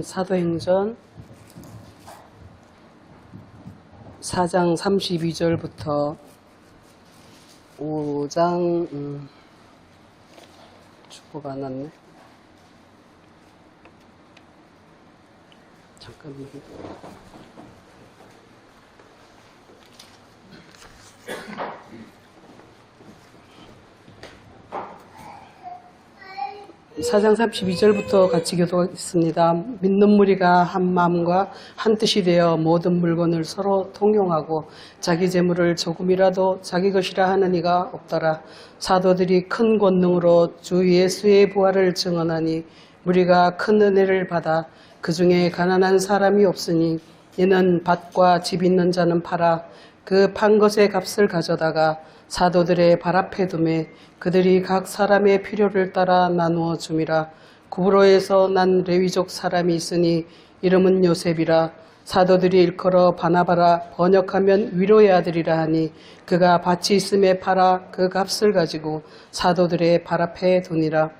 사도행전 4장 32절부터 5장 축복 안 왔네. 잠깐만요. 사장 32절부터 같이 교독하겠습니다. 믿는 무리가 한 마음과 한 뜻이 되어 모든 물건을 서로 통용하고 자기 재물을 조금이라도 자기 것이라 하는 이가 없더라. 사도들이 큰 권능으로 주 예수의 부활을 증언하니 무리가 큰 은혜를 받아 그 중에 가난한 사람이 없으니 이는 밭과 집 있는 자는 팔아 그 판 것의 값을 가져다가 사도들의 발 앞에 두매 그들이 각 사람의 필요를 따라 나누어 줌이라. 구브로에서 난 레위족 사람이 있으니 이름은 요셉이라. 사도들이 일컬어 바나바라 번역하면 위로의 아들이라 하니 그가 밭이 있음에 팔아 그 값을 가지고 사도들의 발 앞에 두니라.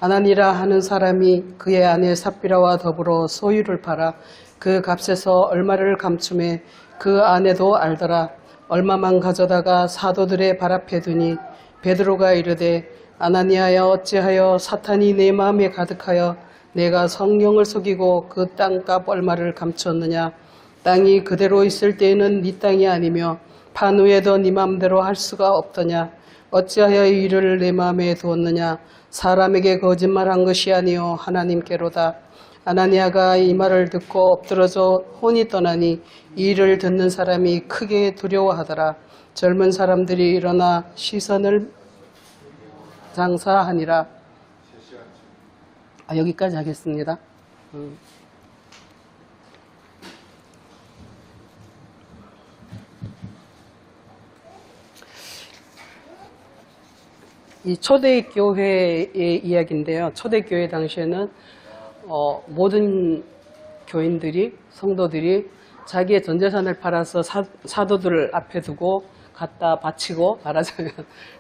아나니라 하는 사람이 그의 아내 삽비라와 더불어 소유를 팔아 그 값에서 얼마를 감춤해 그 아내도 알더라. 얼마만 가져다가 사도들의 발 앞에 두니 베드로가 이르되 아나니아여 어찌하여 사탄이 내 마음에 가득하여 내가 성령을 속이고 그 땅값 얼마를 감추었느냐. 땅이 그대로 있을 때에는 네 땅이 아니며 판 후에도 네 마음대로 할 수가 없더냐. 어찌하여 이 일을 내 마음에 두었느냐. 사람에게 거짓말한 것이 아니요 하나님께로다. 아나니아가 이 말을 듣고 엎드러져 혼이 떠나니 이 일을 듣는 사람이 크게 두려워하더라. 젊은 사람들이 일어나 시선을 장사하니라. 여기까지 하겠습니다. 이 초대교회의 이야기인데요. 초대교회 당시에는 모든 교인들이, 성도들이 자기의 전 재산을 팔아서 사도들 앞에 두고 갖다 바치고, 말하자면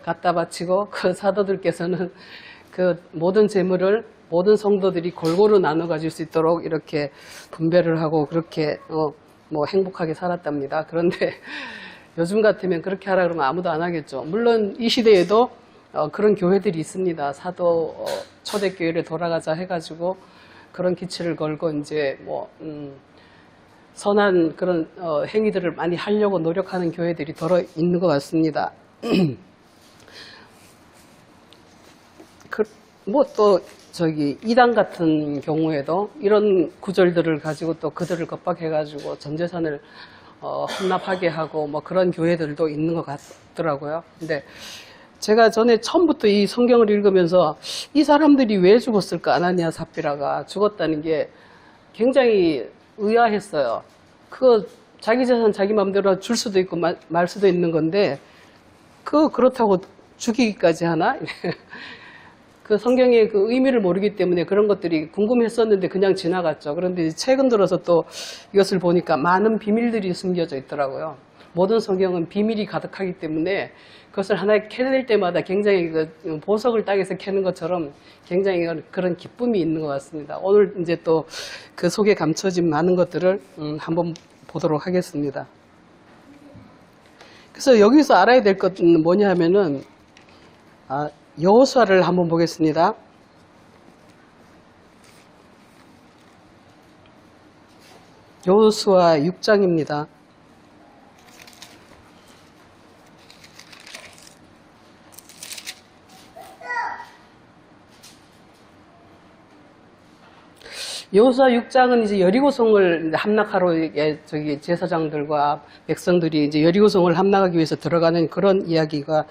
갖다 바치고, 그 사도들께서는 그 모든 재물을 모든 성도들이 골고루 나눠 가질 수 있도록 이렇게 분배를 하고 그렇게 행복하게 살았답니다. 그런데 요즘 같으면 그렇게 하라 그러면 아무도 안 하겠죠. 물론 이 시대에도 그런 교회들이 있습니다. 사도 초대교회를 돌아가자 해가지고 그런 기치를 걸고 이제 선한 그런 행위들을 많이 하려고 노력하는 교회들이 더러 있는 것 같습니다. 또 이단 같은 경우에도 이런 구절들을 가지고 또 그들을 겁박해가지고 전 재산을 헌납하게 하고 그런 교회들도 있는 것 같더라고요. 근데 제가 전에 처음부터 이 성경을 읽으면서 이 사람들이 왜 죽었을까? 아나니아 삽비라가 죽었다는 게 굉장히 의아했어요. 그거 자기 재산 자기 마음대로 줄 수도 있고 말 수도 있는 건데 그렇다고 죽이기까지 하나? 그 성경의 그 의미를 모르기 때문에 그런 것들이 궁금했었는데 그냥 지나갔죠. 그런데 최근 들어서 또 이것을 보니까 많은 비밀들이 숨겨져 있더라고요. 모든 성경은 비밀이 가득하기 때문에 그것을 하나 캐낼 때마다 굉장히 그 보석을 땅에서 캐는 것처럼 굉장히 그런 기쁨이 있는 것 같습니다. 오늘 이제 또 그 속에 감춰진 많은 것들을 한번 보도록 하겠습니다. 그래서 여기서 알아야 될 것은 뭐냐 하면은 여호수아를 한번 보겠습니다. 여호수아 6장입니다. 여호수아 6장은 이제 여리고성을 함락하러 제사장들과 백성들이 이제 여리고성을 함락하기 위해서 들어가는 그런 이야기가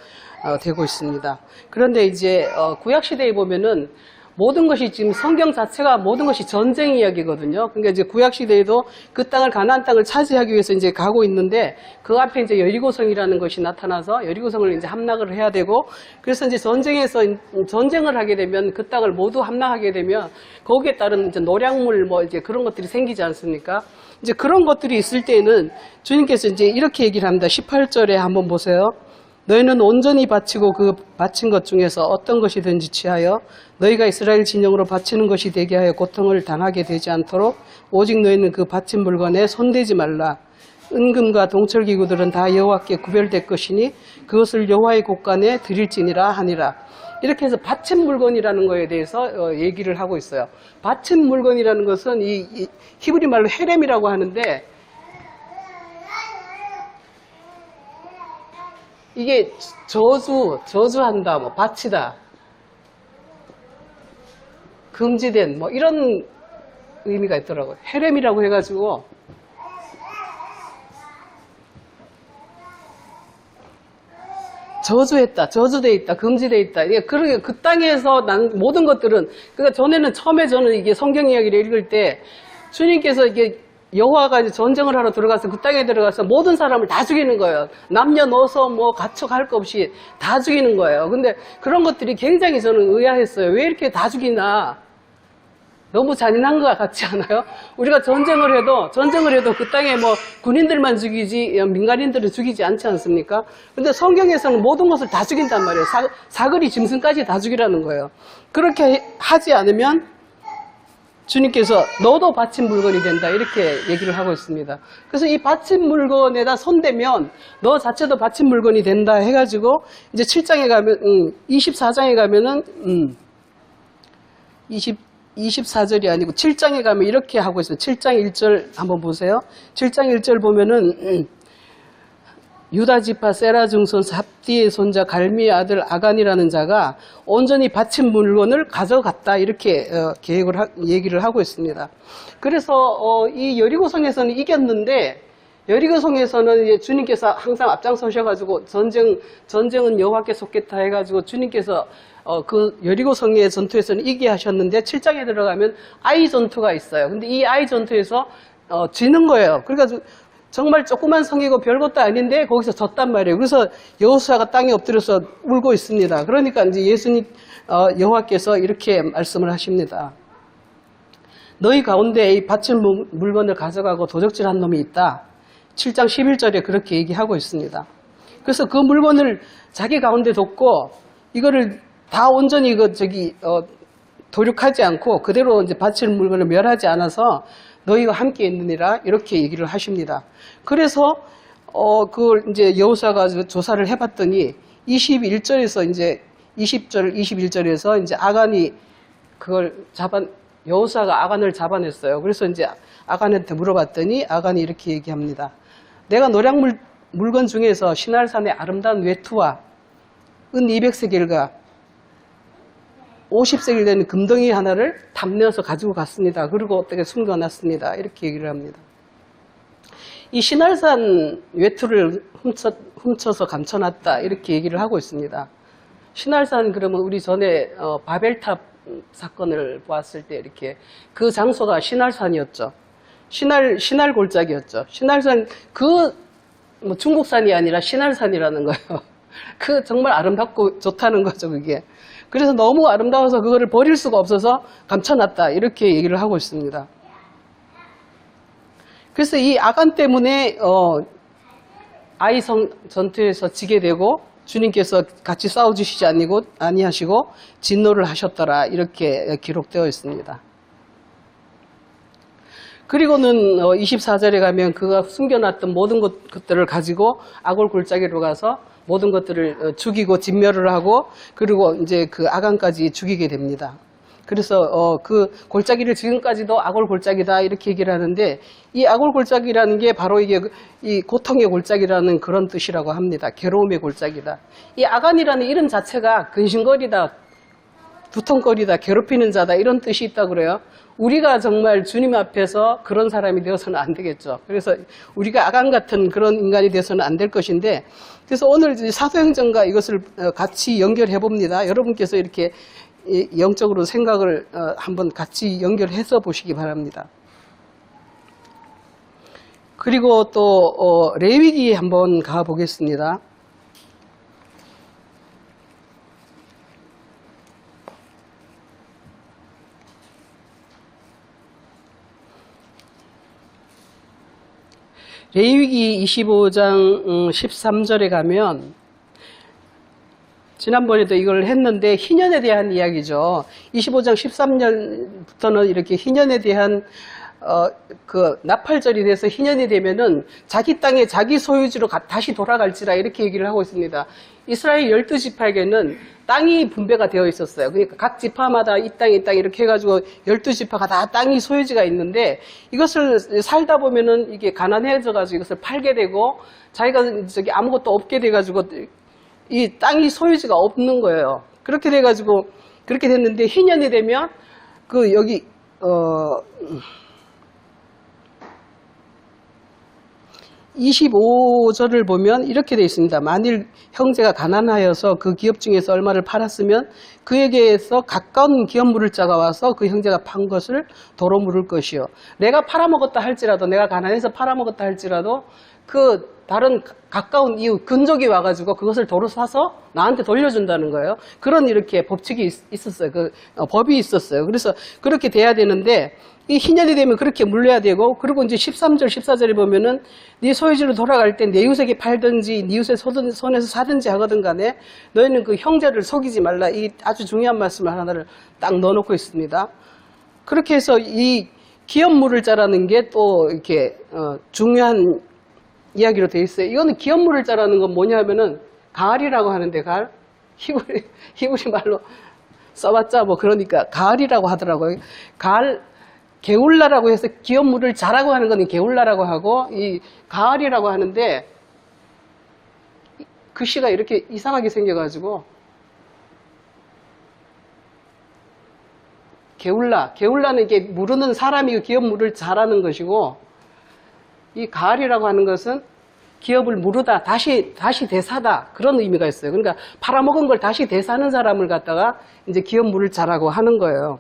되고 있습니다. 그런데 이제 구약 시대에 보면은 모든 것이 지금 성경 자체가 모든 것이 전쟁 이야기거든요. 그러니까 이제 구약 시대에도 그 땅을 가나안 땅을 차지하기 위해서 이제 가고 있는데 그 앞에 이제 여리고성이라는 것이 나타나서 여리고성을 이제 함락을 해야 되고 그래서 이제 전쟁을 하게 되면 그 땅을 모두 함락하게 되면 거기에 따른 이제 노략물 이제 그런 것들이 생기지 않습니까? 이제 그런 것들이 있을 때는 주님께서 이제 이렇게 얘기를 합니다. 18절에 한번 보세요. 너희는 온전히 바치고 그 바친 것 중에서 어떤 것이든지 취하여 너희가 이스라엘 진영으로 바치는 것이 되게 하여 고통을 당하게 되지 않도록 오직 너희는 그 바친 물건에 손대지 말라. 은금과 동철기구들은 다 여호와께 구별될 것이니 그것을 여호와의 곳간에 드릴지니라 하니라. 이렇게 해서 바친 물건이라는 거에 대해서 얘기를 하고 있어요. 바친 물건이라는 것은 이 히브리 말로 헤렘이라고 하는데, 이게 저주한다, 뭐 바치다, 금지된 뭐 이런 의미가 있더라고요. 헤렘이라고 해가지고 저주했다, 저주돼 있다, 금지돼 있다. 그러게 그 땅에서 난 모든 것들은, 그러니까 전에는 처음에 저는 이게 성경 이야기를 읽을 때 주님께서 이게 여호와가 이제 전쟁을 하러 들어가서 그 땅에 들어가서 모든 사람을 다 죽이는 거예요. 남녀노소 뭐 가축할 것 없이 다 죽이는 거예요. 근데 그런 것들이 굉장히 저는 의아했어요. 왜 이렇게 다 죽이나? 너무 잔인한 것 같지 않아요? 우리가 전쟁을 해도 그 땅에 뭐 군인들만 죽이지 민간인들은 죽이지 않지 않습니까? 근데 성경에서는 모든 것을 다 죽인단 말이에요. 사거리 짐승까지 다 죽이라는 거예요. 그렇게 하지 않으면 주님께서 너도 바친 물건이 된다, 이렇게 얘기를 하고 있습니다. 그래서 이 바친 물건에다 손대면 너 자체도 바친 물건이 된다 해가지고 이제 7장에 가면 24장에 가면은 24절이 아니고 7장에 가면 이렇게 하고 있어요. 7장 1절 한번 보세요. 7장 1절 보면은 유다 지파 세라 중손 삽디의 손자 갈미의 아들 아간이라는 자가 온전히 바친 물건을 가져갔다, 이렇게 얘기를 하고 있습니다. 그래서 이 여리고성에서는 이겼는데, 여리고성에서는 이제 주님께서 항상 앞장서셔가지고 전쟁은 여호와께 속겠다 해가지고 주님께서 그 여리고성의 전투에서는 이기게 하셨는데 7장에 들어가면 아이 전투가 있어요. 근데 이 아이 전투에서 지는 거예요. 그러니까 정말 조그만 성이고 별것도 아닌데 거기서 졌단 말이에요. 그래서 여호수아가 땅에 엎드려서 울고 있습니다. 그러니까 이제 예수님 여호와께서 이렇게 말씀을 하십니다. 너희 가운데 이 바친 물건을 가져가고 도적질한 놈이 있다. 7장 11절에 그렇게 얘기하고 있습니다. 그래서 그 물건을 자기 가운데 뒀고 이거를 다 온전히 도륙하지 않고 그대로 이제 바칠 물건을 멸하지 않아서 너희가 함께 있느니라, 이렇게 얘기를 하십니다. 그래서 그걸 이제 여호수아가 조사를 해봤더니 21절에서 이제 20절, 21절에서 이제 아간이 그걸 여호수아가 아간을 잡아냈어요. 그래서 이제 아간한테 물어봤더니 아간이 이렇게 얘기합니다. 내가 노략 물건 중에서 시날산의 아름다운 외투와 은 200세겔과 50세겔 되는 금덩이 하나를 탐내어서 가지고 갔습니다. 그리고 어떻게 숨겨놨습니다. 이렇게 얘기를 합니다. 이 시날산 외투를 훔쳐서 감춰놨다, 이렇게 얘기를 하고 있습니다. 시날산, 그러면 우리 전에 바벨탑 사건을 보았을 때 이렇게 그 장소가 시날산이었죠. 신할 골짜기였죠. 신할산, 뭐 중국산이 아니라 신할산이라는 거예요. 정말 아름답고 좋다는 거죠, 그게. 그래서 너무 아름다워서 그거를 버릴 수가 없어서 감춰놨다, 이렇게 얘기를 하고 있습니다. 그래서 이 아간 때문에 아이성 전투에서 지게 되고 주님께서 같이 싸워주시지 아니하시고 진노를 하셨더라, 이렇게 기록되어 있습니다. 그리고는 24절에 가면 그가 숨겨놨던 모든 것들을 가지고 아골 골짜기로 가서 모든 것들을 죽이고 진멸을 하고, 그리고 이제 그 아간까지 죽이게 됩니다. 그래서 그 골짜기를 지금까지도 아골 골짜기다, 이렇게 얘기를 하는데, 이 아골 골짜기라는 게 바로 이게 이 고통의 골짜기라는 그런 뜻이라고 합니다. 괴로움의 골짜기다. 이 아간이라는 이름 자체가 근심거리다, 두통거리다, 괴롭히는 자다, 이런 뜻이 있다 그래요. 우리가 정말 주님 앞에서 그런 사람이 되어서는 안 되겠죠. 그래서 우리가 아간 같은 그런 인간이 되어서는 안 될 것인데, 그래서 오늘 사도행전과 이것을 같이 연결해 봅니다. 여러분께서 이렇게 영적으로 생각을 한번 같이 연결해서 보시기 바랍니다. 그리고 또 레위기에 한번 가 보겠습니다. 레위기 25장 13절에 가면 지난번에도 이걸 했는데 희년에 대한 이야기죠. 25장 13절부터는 이렇게 희년에 대한 그 나팔절이 돼서 희년이 되면은 자기 땅에 자기 소유지로 다시 돌아갈지라 이렇게 얘기를 하고 있습니다. 이스라엘 12지파에게는 땅이 분배가 되어 있었어요. 그러니까 각 지파마다 이 땅 이렇게 해가지고 12지파가 다 땅이 소유지가 있는데 이것을 살다 보면은 이게 가난해져가지고 이것을 팔게 되고 자기가 저기 아무것도 없게 돼가지고 이 땅이 소유지가 없는 거예요. 그렇게 돼가지고 그렇게 됐는데 희년이 되면 그 여기 25절을 보면 이렇게 되어 있습니다. 만일 형제가 가난하여서 그 기업 중에서 얼마를 팔았으면 그에게서 가까운 기업 물을 자가 와서 그 형제가 판 것을 도로 물을 것이요. 내가 팔아먹었다 할지라도 내가 가난해서 팔아먹었다 할지라도 그 다른 가까운 이웃 근족이 와가지고 그것을 도로 사서 나한테 돌려준다는 거예요. 그런 이렇게 법칙이 있었어요. 법이 있었어요. 그래서 그렇게 돼야 되는데 이 희년이 되면 그렇게 물려야 되고, 그리고 이제 13절, 14절에 보면은 네 소유지로 돌아갈 때 내 이웃에게 팔든지 네 이웃의 손에서 사든지 하거든 간에 너희는 그 형제를 속이지 말라. 이 아주 중요한 말씀을 하나를 딱 넣어놓고 있습니다. 그렇게 해서 이 기업 물을 자라는 게 또 이렇게 중요한 이야기로 되어 있어요. 이거는 기업 물을 자라는 건 뭐냐면은 가을이라고 하는데 히브리 말로 써봤자 뭐 그러니까 가을이라고 하더라고요. 게울라라고 해서 기업 물을 자라고 하는 건 게울라라고 하고 이 가을이라고 하는데 글씨가 이렇게 이상하게 생겨가지고 게울라는 이게 무르는 사람이 기업 물을 자라는 것이고 이 가을이라고 하는 것은 기업을 무르다 다시 대사다 그런 의미가 있어요. 그러니까 팔아먹은 걸 다시 대사하는 사람을 갖다가 이제 기업 물을 자라고 하는 거예요.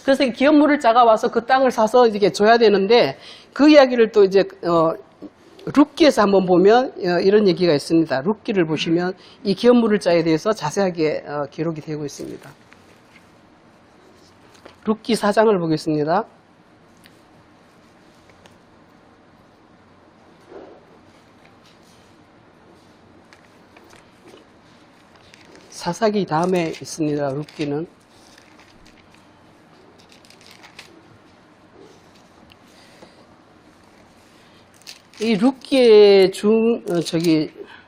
그래서 기업 물을 자가 와서 그 땅을 사서 이렇게 줘야 되는데 그 이야기를 또 이제 룻기에서 한번 보면 이런 얘기가 있습니다. 룻기를 보시면 이 기업 물을 자에 대해서 자세하게 기록이 되고 있습니다. 룻기 4장을 보겠습니다. 사사기 다음에 있습니다. 룻기는. 이 룻기의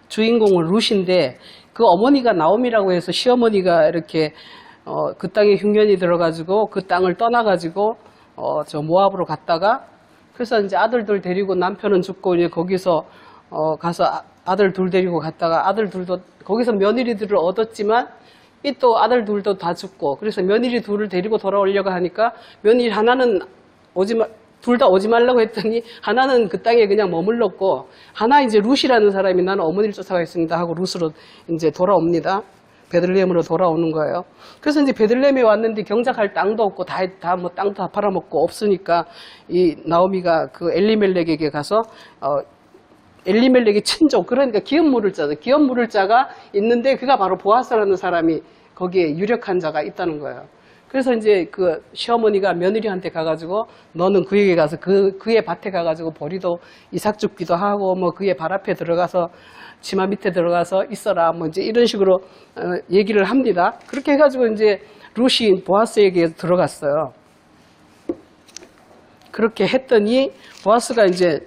주인공은 룻인데 그 어머니가 나오미라고 해서 시어머니가 이렇게 그 땅에 흉년이 들어가지고 그 땅을 떠나가지고 저 모압으로 갔다가 그래서 이제 아들들 데리고 남편은 죽고 이제 거기서 가서 아들 둘 데리고 갔다가 아들 둘도 거기서 며느리들을 얻었지만 이 또 아들 둘도 다 죽고 그래서 며느리 둘을 데리고 돌아오려고 하니까 며느리 하나는 둘 다 오지 말라고 했더니 하나는 그 땅에 그냥 머물렀고 하나 이제 룻이라는 사람이 나는 어머니를 쫓아가겠습니다 하고 룻으로 이제 돌아옵니다. 베들레헴으로 돌아오는 거예요. 그래서 이제 베들레헴에 왔는데 경작할 땅도 없고 다 뭐 땅도 다 팔아먹고 없으니까 이 나오미가 그 엘리멜렉에게 가서 엘리멜렉의 친족 그러니까 기업 물을 자가 있는데 그가 바로 보아스라는 사람이 거기에 유력한 자가 있다는 거예요. 그래서 이제 그 시어머니가 며느리한테 가가지고 너는 그에게 가서 그의 밭에 가가지고 보리도 이삭 줍기도 하고 뭐 그의 발 앞에 들어가서 치마 밑에 들어가서 있어라 뭐 이제 이런 식으로 얘기를 합니다. 그렇게 해가지고 이제 룻이 보아스에게 들어갔어요. 그렇게 했더니 보아스가 이제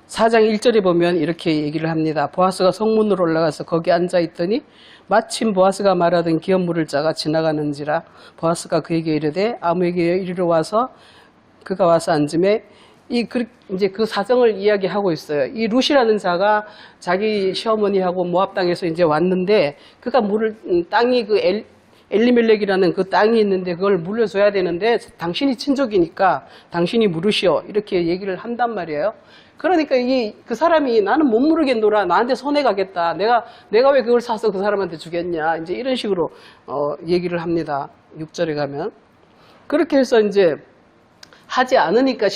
4장 1절에 보면 이렇게 얘기를 합니다. 보아스가 성문으로 올라가서 거기 앉아 있더니 마침 보아스가 말하던 기업 물을 자가 지나가는지라 보아스가 그에게 이르되 아무에게 이리로 와서 그가 와서 앉음에 이제 그 사정을 이야기하고 있어요. 이 룻이라는 자가 자기 시어머니하고 모압 땅에서 이제 왔는데 그가 땅이 그 엘리멜렉이라는 그 땅이 있는데 그걸 물려줘야 되는데 당신이 친족이니까 당신이 물으시오 이렇게 얘기를 한단 말이에요. 그러니까 그 사람이 나는 못 물으겠노라 나한테 손해 가겠다 내가 왜 그걸 사서 그 사람한테 주겠냐 이제 이런 식으로 얘기를 합니다. 6절에 가면 그렇게 해서 이제 하지 않으니까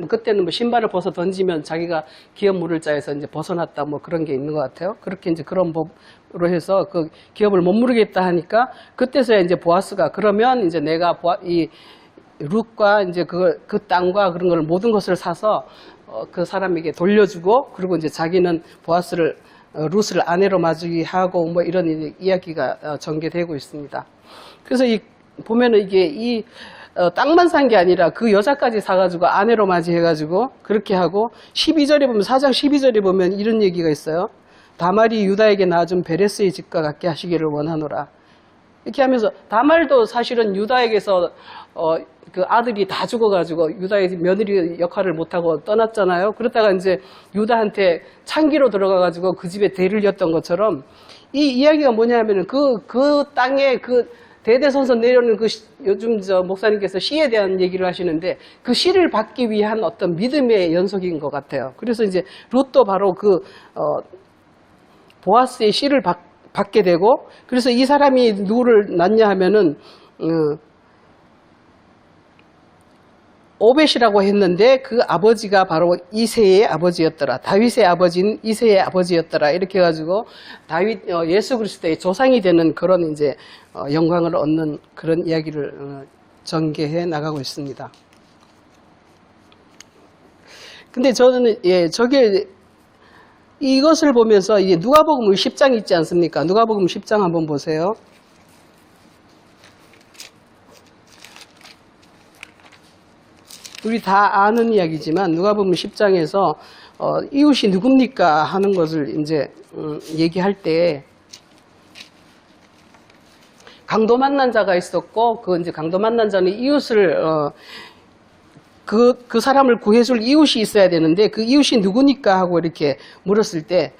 그때는 뭐 신발을 벗어 던지면 자기가 기업 물을 자에서 이제 벗어났다 뭐 그런 게 있는 것 같아요. 그렇게 이제 그런 법으로 해서 그 기업을 못 물으겠다 하니까 그때서야 이제 보아스가 그러면 이제 내가 이 룻과 이제 그 땅과 그런 걸 모든 것을 사서 그 사람에게 돌려주고 그리고 이제 자기는 보아스를 룻을 아내로 맞이하고 뭐 이런 이야기가 전개되고 있습니다. 그래서 보면은 이게 땅만 산 게 아니라 그 여자까지 사가지고 아내로 맞이해가지고 그렇게 하고 12절에 보면 4장 12절에 보면 이런 얘기가 있어요. 다말이 유다에게 낳아준 베레스의 집과 같게 하시기를 원하노라. 이렇게 하면서 다말도 사실은 유다에게서 그 아들이 다 죽어가지고 유다의 며느리 역할을 못하고 떠났잖아요. 그러다가 이제 유다한테 창기로 들어가가지고 그 집에 대를 였던 것처럼 이 이야기가 뭐냐면은 그 땅에 대대손손 내려오는 요즘 목사님께서 시에 대한 얘기를 하시는데 그 시를 받기 위한 어떤 믿음의 연속인 것 같아요. 그래서 이제 룻도 바로 보아스의 시를 받게 되고, 그래서 이 사람이 누구를 낳냐 하면은 오벳이라고 했는데 그 아버지가 바로 이새의 아버지였더라. 다윗의 아버지는 이새의 아버지였더라. 이렇게 해가지고 예수 그리스도의 조상이 되는 그런 이제 영광을 얻는 그런 이야기를 전개해 나가고 있습니다. 근데 저는 이것을 보면서 이게 누가복음 10장 있지 않습니까? 누가복음 10장 한번 보세요. 우리 다 아는 이야기지만 누가복음 10장에서 이웃이 누굽니까 하는 것을 이제 얘기할 때 강도 만난 자가 있었고 이제 강도 만난 자는 이웃을 그 사람을 구해줄 이웃이 있어야 되는데 그 이웃이 누구니까 하고 이렇게 물었을 때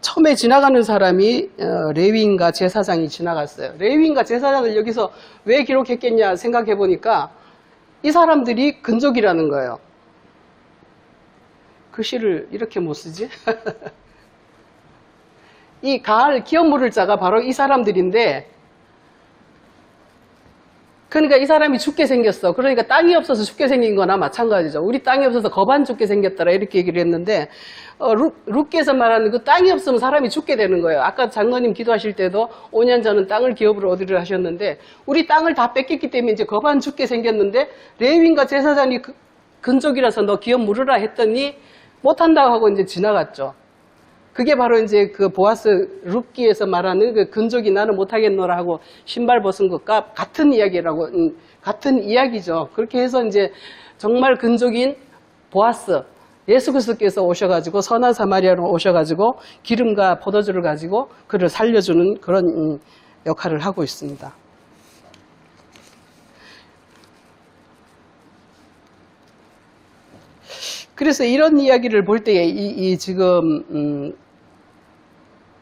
처음에 지나가는 사람이 레위인과 제사장이 지나갔어요. 레위인과 제사장을 여기서 왜 기록했겠냐 생각해 보니까 이 사람들이 근족이라는 거예요. 글씨를 이렇게 못 쓰지? 이 기업 물을 자가 바로 이 사람들인데, 그러니까 이 사람이 죽게 생겼어. 그러니까 땅이 없어서 죽게 생긴 거나 마찬가지죠. 우리 땅이 없어서 거반 죽게 생겼더라 이렇게 얘기를 했는데 룻께서 말하는 그 땅이 없으면 사람이 죽게 되는 거예요. 아까 장로님 기도하실 때도 5년 전은 땅을 기업으로 얻으려 하셨는데 우리 땅을 다 뺏겼기 때문에 이제 거반 죽게 생겼는데 레위인과 제사장이 근족이라서 너 기업 물으라 했더니 못한다고 하고 이제 지나갔죠. 그게 바로 이제 그 보아스 룻기에서 말하는 그 근족이 나는 못하겠노라 하고 신발 벗은 것과 같은 이야기라고, 같은 이야기죠. 그렇게 해서 이제 정말 근족인 보아스, 예수 그리스도께서 오셔가지고 선한 사마리아로 오셔가지고 기름과 포도주를 가지고 그를 살려주는 그런 역할을 하고 있습니다. 그래서 이런 이야기를 볼 때에 지금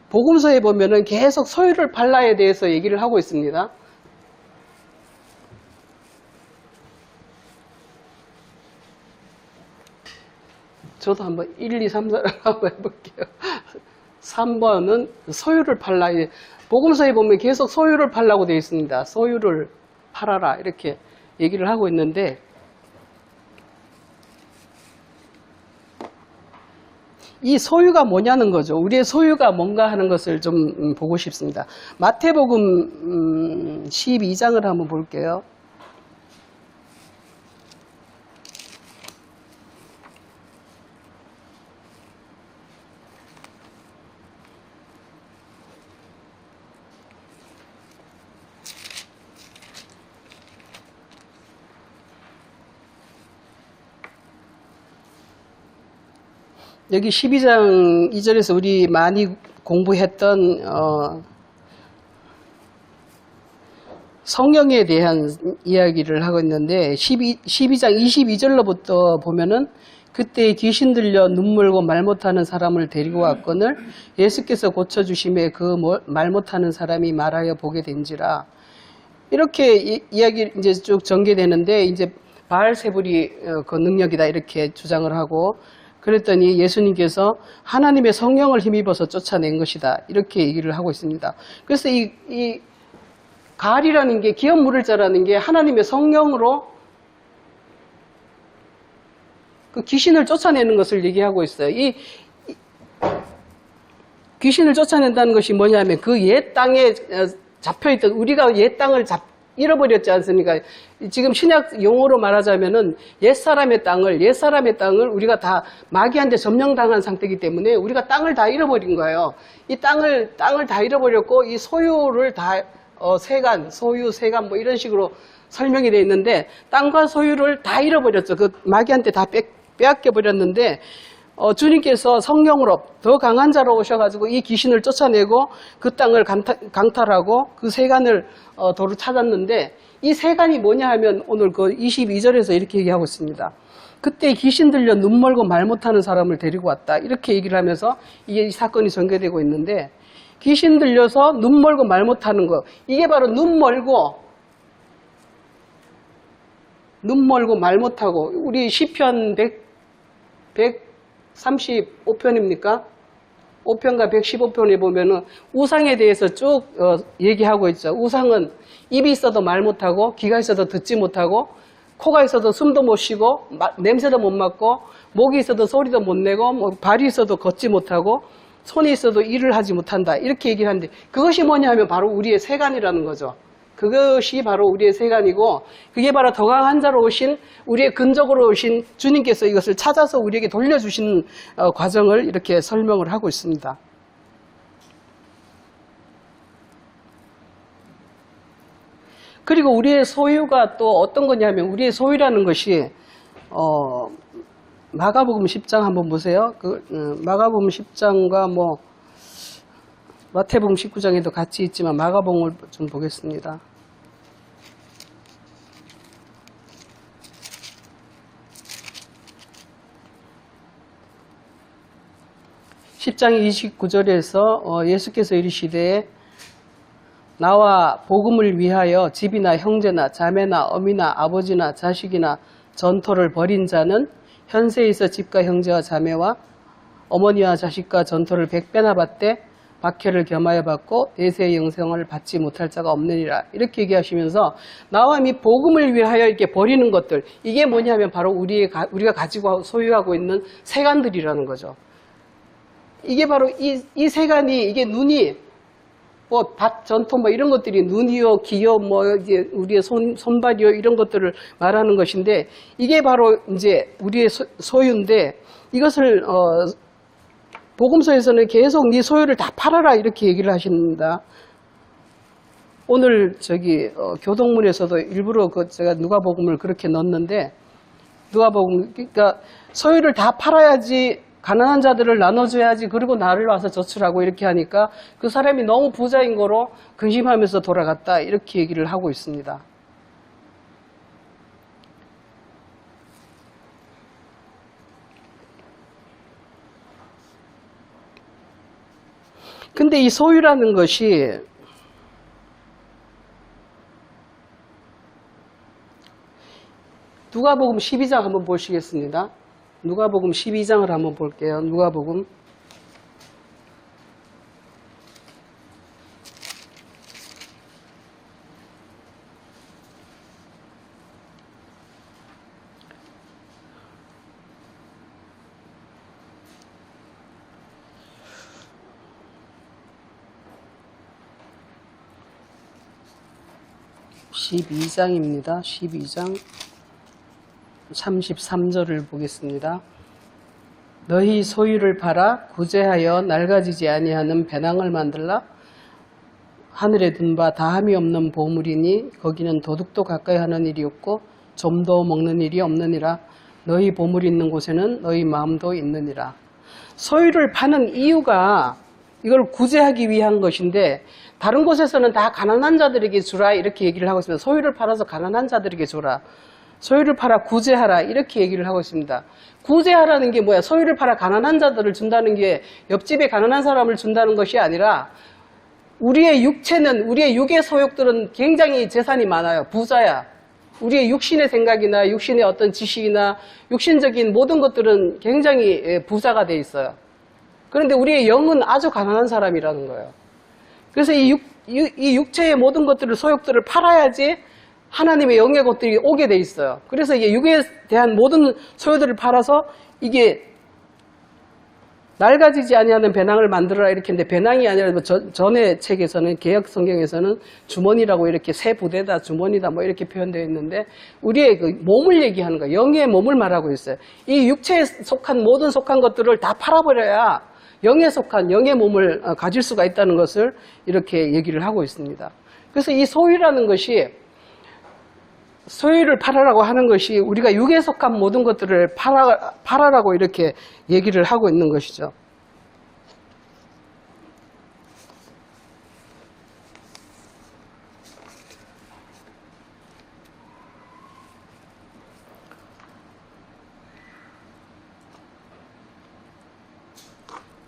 복음서에 보면은 계속 소유를 팔라에 대해서 얘기를 하고 있습니다. 저도 한번 1, 2, 3, 4를 한번 해볼게요. 3번은 소유를 팔라. 복음서에 보면 계속 소유를 팔라고 되어 있습니다. 소유를 팔아라 이렇게 얘기를 하고 있는데 이 소유가 뭐냐는 거죠. 우리의 소유가 뭔가 하는 것을 좀 보고 싶습니다. 마태복음 12장을 한번 볼게요. 여기 12장 2절에서 우리 많이 공부했던 성령에 대한 이야기를 하고 있는데 12장 22절로부터 보면은 그때 귀신 들려 눈물고 말 못하는 사람을 데리고 왔거늘 예수께서 고쳐주심에 그 말 못하는 사람이 말하여 보게 된지라. 이렇게 이야기 이제 쭉 전개되는데 이제 바알세불이 그 능력이다 이렇게 주장을 하고 그랬더니 예수님께서 하나님의 성령을 힘입어서 쫓아낸 것이다 이렇게 얘기를 하고 있습니다. 그래서 이 가알이라는 게 기업 물을 자라는 게 하나님의 성령으로 그 귀신을 쫓아내는 것을 얘기하고 있어요. 이 귀신을 쫓아낸다는 것이 뭐냐면 그 옛 땅에 잡혀있던 우리가 옛 땅을 잃어버렸지 않습니까? 지금 신약 용어로 말하자면은 옛사람의 땅을 우리가 다 마귀한테 점령당한 상태이기 때문에 우리가 땅을 다 잃어버린 거예요. 이 땅을 다 잃어버렸고 이 소유를 다 세간, 소유, 세간 뭐 이런 식으로 설명이 되어 있는데 땅과 소유를 다 잃어버렸죠. 그 마귀한테 다 빼앗겨 버렸는데 주님께서 성령으로 더 강한 자로 오셔가지고 이 귀신을 쫓아내고 그 땅을 강탈하고 그 세간을 도로 찾았는데 이 세간이 뭐냐 하면 오늘 그 22절에서 이렇게 얘기하고 있습니다. 그때 귀신 들려 눈 멀고 말 못하는 사람을 데리고 왔다. 이렇게 얘기를 하면서 이 사건이 전개되고 있는데 귀신 들려서 눈 멀고 말 못하는 거 이게 바로 눈 멀고 말 못하고 우리 시편 135편입니까? 5편과 115편에 보면은 우상에 대해서 쭉 얘기하고 있죠. 우상은 입이 있어도 말 못하고 귀가 있어도 듣지 못하고 코가 있어도 숨도 못 쉬고 냄새도 못 맡고 목이 있어도 소리도 못 내고 뭐 발이 있어도 걷지 못하고 손이 있어도 일을 하지 못한다. 이렇게 얘기를 하는데 그것이 뭐냐 하면 바로 우리의 세간이라는 거죠. 그것이 바로 우리의 세간이고 그게 바로 더 강한 자로 오신 우리의 근적으로 오신 주님께서 이것을 찾아서 우리에게 돌려주시는 과정을 이렇게 설명을 하고 있습니다. 그리고 우리의 소유가 또 어떤 거냐면 우리의 소유라는 것이 마가복음 10장 한번 보세요. 마가복음 10장과 뭐 마태복음 19장에도 같이 있지만 마가복음을 좀 보겠습니다. 10장 29절에서 예수께서 이르시되 나와 복음을 위하여 집이나 형제나 자매나 어미나 아버지나 자식이나 전토를 벌인 자는 현세에서 집과 형제와 자매와 어머니와 자식과 전토를 100배나 받되 박해를 겸하여 받고 내세의 영생을 받지 못할 자가 없느니라. 이렇게 얘기하시면서 나와 이 복음을 위하여 이렇게 버리는 것들 이게 뭐냐면 바로 우리가 가지고 소유하고 있는 세간들이라는 거죠. 이게 바로 이 세간이 이게 눈이 뭐 밭, 전토 뭐 이런 것들이 눈이요, 귀요, 뭐 이제 우리의 손발이요 이런 것들을 말하는 것인데 이게 바로 이제 우리의 소유인데 이것을 복음서에서는 계속 네 소유를 다 팔아라 이렇게 얘기를 하십니다. 오늘 교동문에서도 일부러 제가 누가복음을 그렇게 넣었는데 누가복음 그러니까 소유를 다 팔아야지 가난한 자들을 나눠줘야지 그리고 나를 와서 저출하고 이렇게 하니까 그 사람이 너무 부자인 거로 근심하면서 돌아갔다 이렇게 얘기를 하고 있습니다. 근데 이 소유라는 것이 누가복음 12장 한번 보시겠습니다. 누가복음 12장을 한번 볼게요. 누가복음 12장입니다. 12장 33절을 보겠습니다. 너희 소유를 팔아 구제하여 낡아지지 아니하는 배낭을 만들라. 하늘에 든 바 다함이 없는 보물이니 거기는 도둑도 가까이 하는 일이 없고 좀도 먹는 일이 없느니라. 너희 보물이 있는 곳에는 너희 마음도 있느니라. 소유를 파는 이유가 이걸 구제하기 위한 것인데 다른 곳에서는 다 가난한 자들에게 주라 이렇게 얘기를 하고 있습니다. 소유를 팔아서 가난한 자들에게 주라. 소유를 팔아 구제하라 이렇게 얘기를 하고 있습니다. 구제하라는 게 뭐야? 소유를 팔아 가난한 자들을 준다는 게 옆집에 가난한 사람을 준다는 것이 아니라 우리의 육의 소욕들은 굉장히 재산이 많아요. 부자야. 우리의 육신의 생각이나 육신의 어떤 지식이나 육신적인 모든 것들은 굉장히 부자가 돼 있어요. 그런데 우리의 영은 아주 가난한 사람이라는 거예요. 그래서 이 육체의 모든 것들을 소욕들을 팔아야지 하나님의 영의 것들이 오게 돼 있어요. 그래서 이게 육에 대한 모든 소유들을 팔아서 이게 낡아지지 아니하는 배낭을 만들어라 이렇게 했는데 배낭이 아니라 뭐 전의 책에서는 개역 성경에서는 주머니라고 이렇게 새 부대다 주머니다 뭐 이렇게 표현되어 있는데 우리의 그 몸을 얘기하는 거예요. 영의 몸을 말하고 있어요. 이 육체에 속한 모든 속한 것들을 다 팔아버려야 영에 속한 영의 몸을 가질 수가 있다는 것을 이렇게 얘기를 하고 있습니다. 그래서 이 소유라는 것이 소유를 팔아라고 하는 것이 우리가 육에 속한 모든 것들을 팔아라고 이렇게 얘기를 하고 있는 것이죠.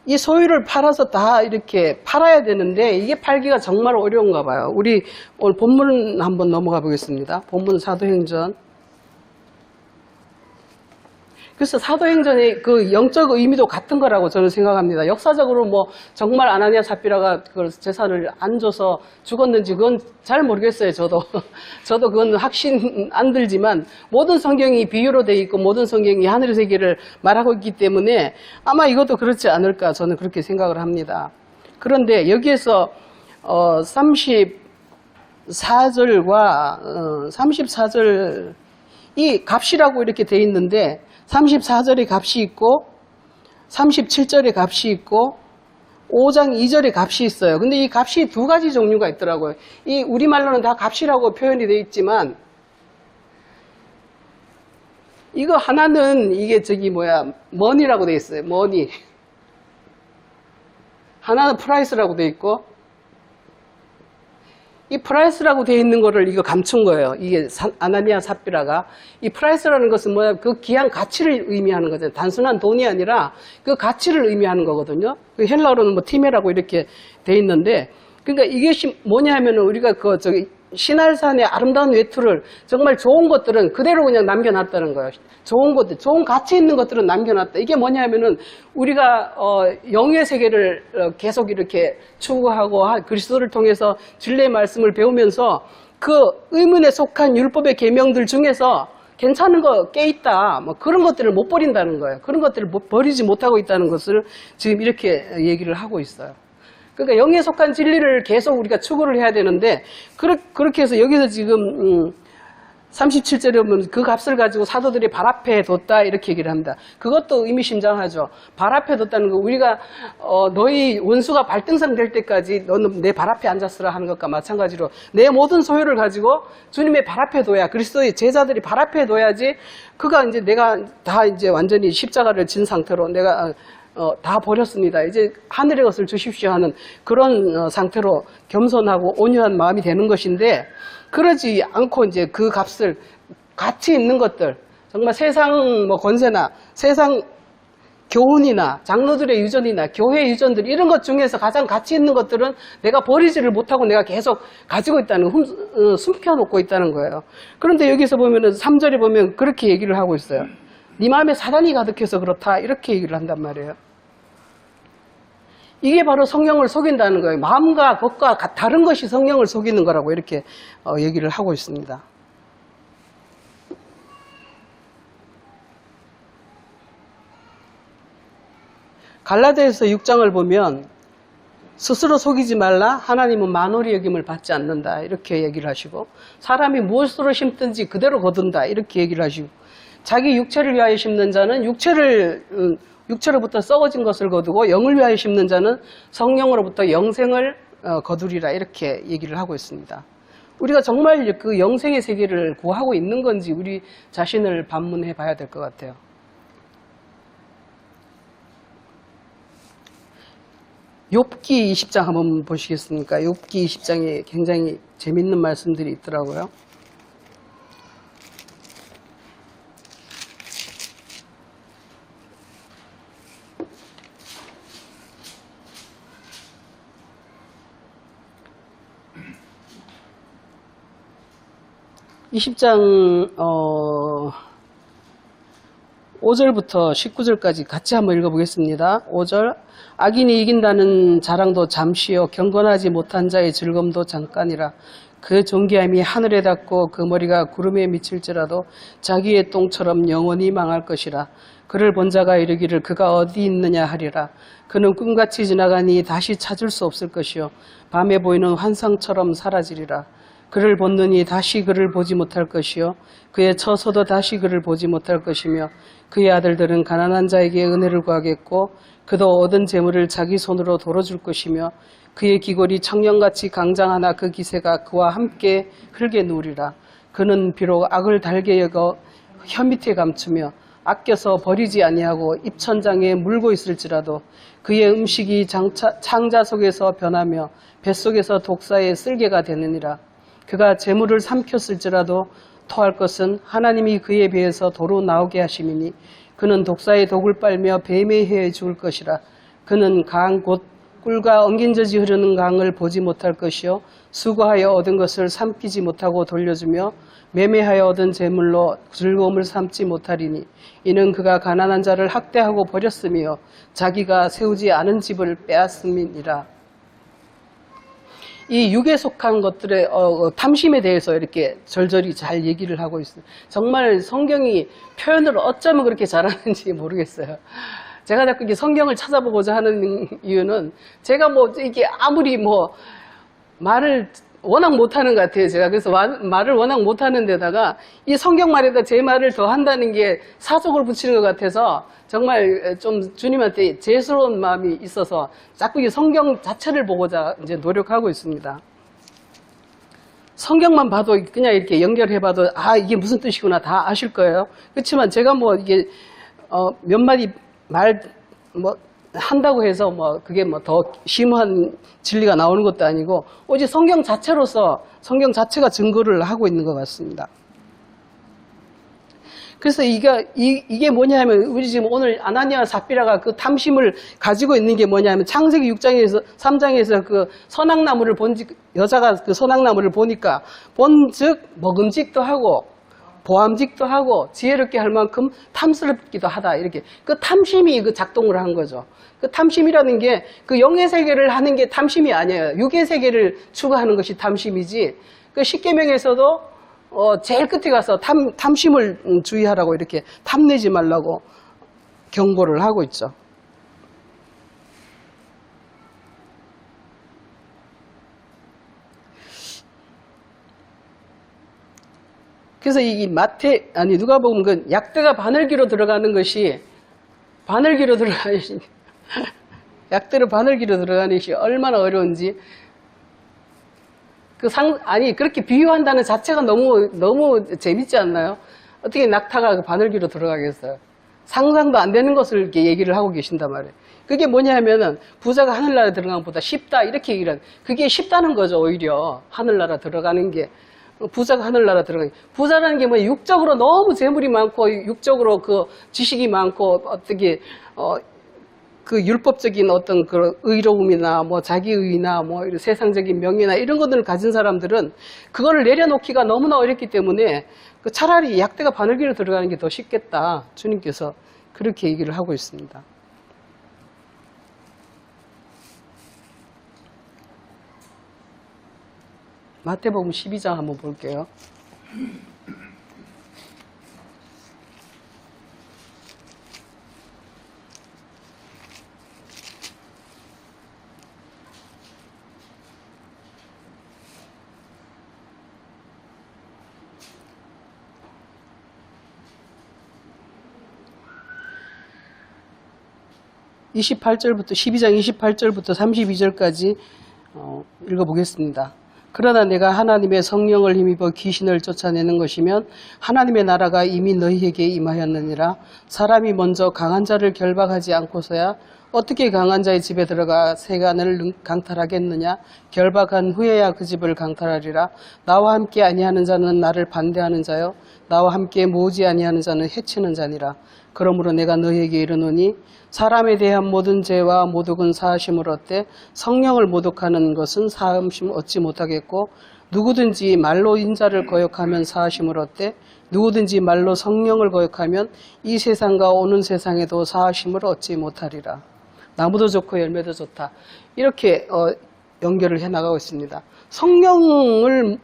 이 소유를 팔아서 다 이렇게 팔아야 되는데 이게 팔기가 정말 어려운가 봐요. 우리 오늘 본문 한번 넘어가 보겠습니다. 본문 사도행전. 그래서 사도행전의 그 영적 의미도 같은 거라고 저는 생각합니다. 역사적으로 뭐 정말 아나니아 삽비라가 그 재산을 안 줘서 죽었는지 그건 잘 모르겠어요. 저도 그건 확신 안 들지만 모든 성경이 비유로 돼 있고 모든 성경이 하늘의 세계를 말하고 있기 때문에 아마 이것도 그렇지 않을까 저는 그렇게 생각을 합니다. 그런데 여기에서 34절과 34절 이 값이라고 이렇게 돼 있는데 34절의 값이 있고 37절의 값이 있고 5장 2절의 값이 있어요. 근데 이 값이 두 가지 종류가 있더라고요. 이 우리말로는 다 값이라고 표현이 되어 있지만 이거 하나는 이게 머니라고 되어 있어요. 머니. 하나는 프라이스라고 되어 있고 이 프라이스라고 되어 있는 거를 이거 감춘 거예요. 이게 아나니아 삽비라가. 이 프라이스라는 것은 뭐야? 그 귀한 가치를 의미하는 거죠. 단순한 돈이 아니라 그 가치를 의미하는 거거든요. 그 헬라어로는 뭐 티메라고 이렇게 되어 있는데, 그러니까 이것이 뭐냐 하면은 우리가 신할산의 아름다운 외투를 정말 좋은 것들은 그대로 그냥 남겨놨다는 거예요. 좋은 것들, 좋은 가치 있는 것들은 남겨놨다. 이게 뭐냐 하면은 우리가 영의 세계를 계속 이렇게 추구하고 그리스도를 통해서 진리의 말씀을 배우면서 그 의문에 속한 율법의 계명들 중에서 괜찮은 거 깨있다. 뭐 그런 것들을 못 버린다는 거예요. 그런 것들을 버리지 못하고 있다는 것을 지금 이렇게 얘기를 하고 있어요. 그러니까 영에 속한 진리를 계속 우리가 추구를 해야 되는데 그렇게 해서 여기서 지금 37절에 보면 그 값을 가지고 사도들이 발 앞에 뒀다 이렇게 얘기를 합니다. 그것도 의미심장하죠. 발 앞에 뒀다는 거 우리가 너희 원수가 발등상 될 때까지 너는 내 발 앞에 앉았으라 하는 것과 마찬가지로 내 모든 소유를 가지고 주님의 발 앞에 둬야 그리스도의 제자들이 발 앞에 둬야지 그가 이제 내가 다 이제 완전히 십자가를 진 상태로 내가 다 버렸습니다. 이제 하늘의 것을 주십시오 하는 그런 상태로 겸손하고 온유한 마음이 되는 것인데 그러지 않고 이제 그 값을 가치 있는 것들 정말 세상 뭐 권세나 세상 교훈이나 장로들의 유전이나 교회 유전들 이런 것 중에서 가장 가치 있는 것들은 내가 버리지를 못하고 내가 계속 가지고 있다는 숨겨놓고 있다는 거예요. 그런데 여기서 보면은 3절에 보면 그렇게 얘기를 하고 있어요. 네 마음에 사단이 가득해서 그렇다 이렇게 얘기를 한단 말이에요. 이게 바로 성령을 속인다는 거예요. 마음과 것과 다른 것이 성령을 속이는 거라고 이렇게 얘기를 하고 있습니다. 갈라디아서 6장을 보면 스스로 속이지 말라. 하나님은 만홀히 여김을 받지 않는다. 이렇게 얘기를 하시고 사람이 무엇으로 심든지 그대로 거둔다. 이렇게 얘기를 하시고 자기 육체를 위하여 심는 자는 육체로부터 썩어진 것을 거두고 영을 위하여 심는 자는 성령으로부터 영생을 거두리라 이렇게 얘기를 하고 있습니다. 우리가 정말 그 영생의 세계를 구하고 있는 건지 우리 자신을 반문해 봐야 될 것 같아요. 욥기 20장 한번 보시겠습니까? 욥기 20장에 굉장히 재밌는 말씀들이 있더라고요. 이 20장 5절부터 19절까지 같이 한번 읽어보겠습니다. 5절 악인이 이긴다는 자랑도 잠시요 경건하지 못한 자의 즐거움도 잠깐이라. 그 존귀함이 하늘에 닿고 그 머리가 구름에 미칠지라도 자기의 똥처럼 영원히 망할 것이라. 그를 본 자가 이르기를 그가 어디 있느냐 하리라. 그는 꿈같이 지나가니 다시 찾을 수 없을 것이요 밤에 보이는 환상처럼 사라지리라. 그를 본느니 다시 그를 보지 못할 것이요 그의 처소도 다시 그를 보지 못할 것이며 그의 아들들은 가난한 자에게 은혜를 구하겠고 그도 얻은 재물을 자기 손으로 돌어줄 것이며 그의 기골이 청년같이 강장하나 그 기세가 그와 함께 흙에 누우리라. 그는 비록 악을 달게 여겨 혀 밑에 감추며 아껴서 버리지 아니하고 입천장에 물고 있을지라도 그의 음식이 창자 속에서 변하며 뱃속에서 독사의 쓸개가 되느니라. 그가 재물을 삼켰을지라도 토할 것은 하나님이 그의 배에서 도로 나오게 하심이니 그는 독사의 독을 빨며 뱀의 해에 죽을 것이라. 그는 강 곧 꿀과 엉긴젖이 흐르는 강을 보지 못할 것이요 수고하여 얻은 것을 삼키지 못하고 돌려주며 매매하여 얻은 재물로 즐거움을 삼지 못하리니 이는 그가 가난한 자를 학대하고 버렸으며 자기가 세우지 않은 집을 빼앗음이니라. 이 육에 속한 것들의 탐심에 대해서 이렇게 절절히 잘 얘기를 하고 있어요. 정말 성경이 표현을 어쩌면 그렇게 잘하는지 모르겠어요. 제가 자꾸 이렇게 성경을 찾아보고자 하는 이유는 제가 뭐 이게 아무리 뭐 말을 워낙 못하는 것 같아요. 제가 그래서 말을 워낙 못하는 데다가 이 성경 말에다 제 말을 더 한다는 게 사족을 붙이는 것 같아서 정말 좀 주님한테 죄스러운 마음이 있어서 자꾸 이 성경 자체를 보고자 이제 노력하고 있습니다. 성경만 봐도 그냥 이렇게 연결해봐도 아 이게 무슨 뜻이구나 다 아실 거예요. 그렇지만 제가 뭐 이게 몇 마디 말 뭐 한다고 해서 뭐 그게 뭐 더 심한 진리가 나오는 것도 아니고 오직 성경 자체로서 성경 자체가 증거를 하고 있는 것 같습니다. 그래서 이게 뭐냐면 우리 지금 오늘 아나니아와 삽비라가 그 탐심을 가지고 있는 게 뭐냐면 창세기 6장에서 3장에서 그 선악나무를 여자가 그 선악나무를 보니까 본즉 먹음직도 하고 보암직도 하고 지혜롭게 할 만큼 탐스럽기도 하다. 이렇게 그 탐심이 그 작동을 한 거죠. 그 탐심이라는 게 그 영의 세계를 하는 게 탐심이 아니에요. 육의 세계를 추구하는 것이 탐심이지. 그 십계명에서도 제일 끝에 가서 탐심을 주의하라고 이렇게 탐내지 말라고 경고를 하고 있죠. 그래서 이 누가복음 그 약대가 바늘기로 들어가는 것이 약대로 바늘기로 들어가는 것이 얼마나 어려운지 그렇게 비유한다는 자체가 너무 재밌지 않나요? 어떻게 낙타가 그 바늘기로 들어가겠어요? 상상도 안 되는 것을 이렇게 얘기를 하고 계신단 말이에요. 그게 뭐냐 하면은 부자가 하늘나라 들어가는 것보다 쉽다 이렇게 얘기를 하는 그게 쉽다는 거죠. 오히려 하늘나라 들어가는 게 부자가 하늘나라 들어가는 게 부자라는 게 뭐 육적으로 너무 재물이 많고 육적으로 그 지식이 많고 어떻게 그 율법적인 어떤 그 의로움이나 뭐 자기의나 뭐 이런 세상적인 명예나 이런 것들을 가진 사람들은 그거를 내려놓기가 너무나 어렵기 때문에 그 차라리 약대가 바늘기로 들어가는 게 더 쉽겠다. 주님께서 그렇게 얘기를 하고 있습니다. 마태복음 12장 한번 볼게요. (28절부터) 12장 28절부터 32절까지 읽어보겠습니다. 그러나 내가 하나님의 성령을 힘입어 귀신을 쫓아내는 것이면 하나님의 나라가 이미 너희에게 임하였느니라. 사람이 먼저 강한 자를 결박하지 않고서야 어떻게 강한 자의 집에 들어가 세간을 강탈하겠느냐. 결박한 후에야 그 집을 강탈하리라. 나와 함께 아니하는 자는 나를 반대하는 자요 나와 함께 모으지 아니하는 자는 해치는 자니라. 그러므로 내가 너희에게 이르노니 사람에 대한 모든 죄와 모독은 사하심을 얻되 성령을 모독하는 것은 사하심 얻지 못하겠고 누구든지 말로 인자를 거역하면 사하심을 얻되 누구든지 말로 성령을 거역하면 이 세상과 오는 세상에도 사하심을 얻지 못하리라. 나무도 좋고 열매도 좋다. 이렇게 연결을 해나가고 있습니다. 성령을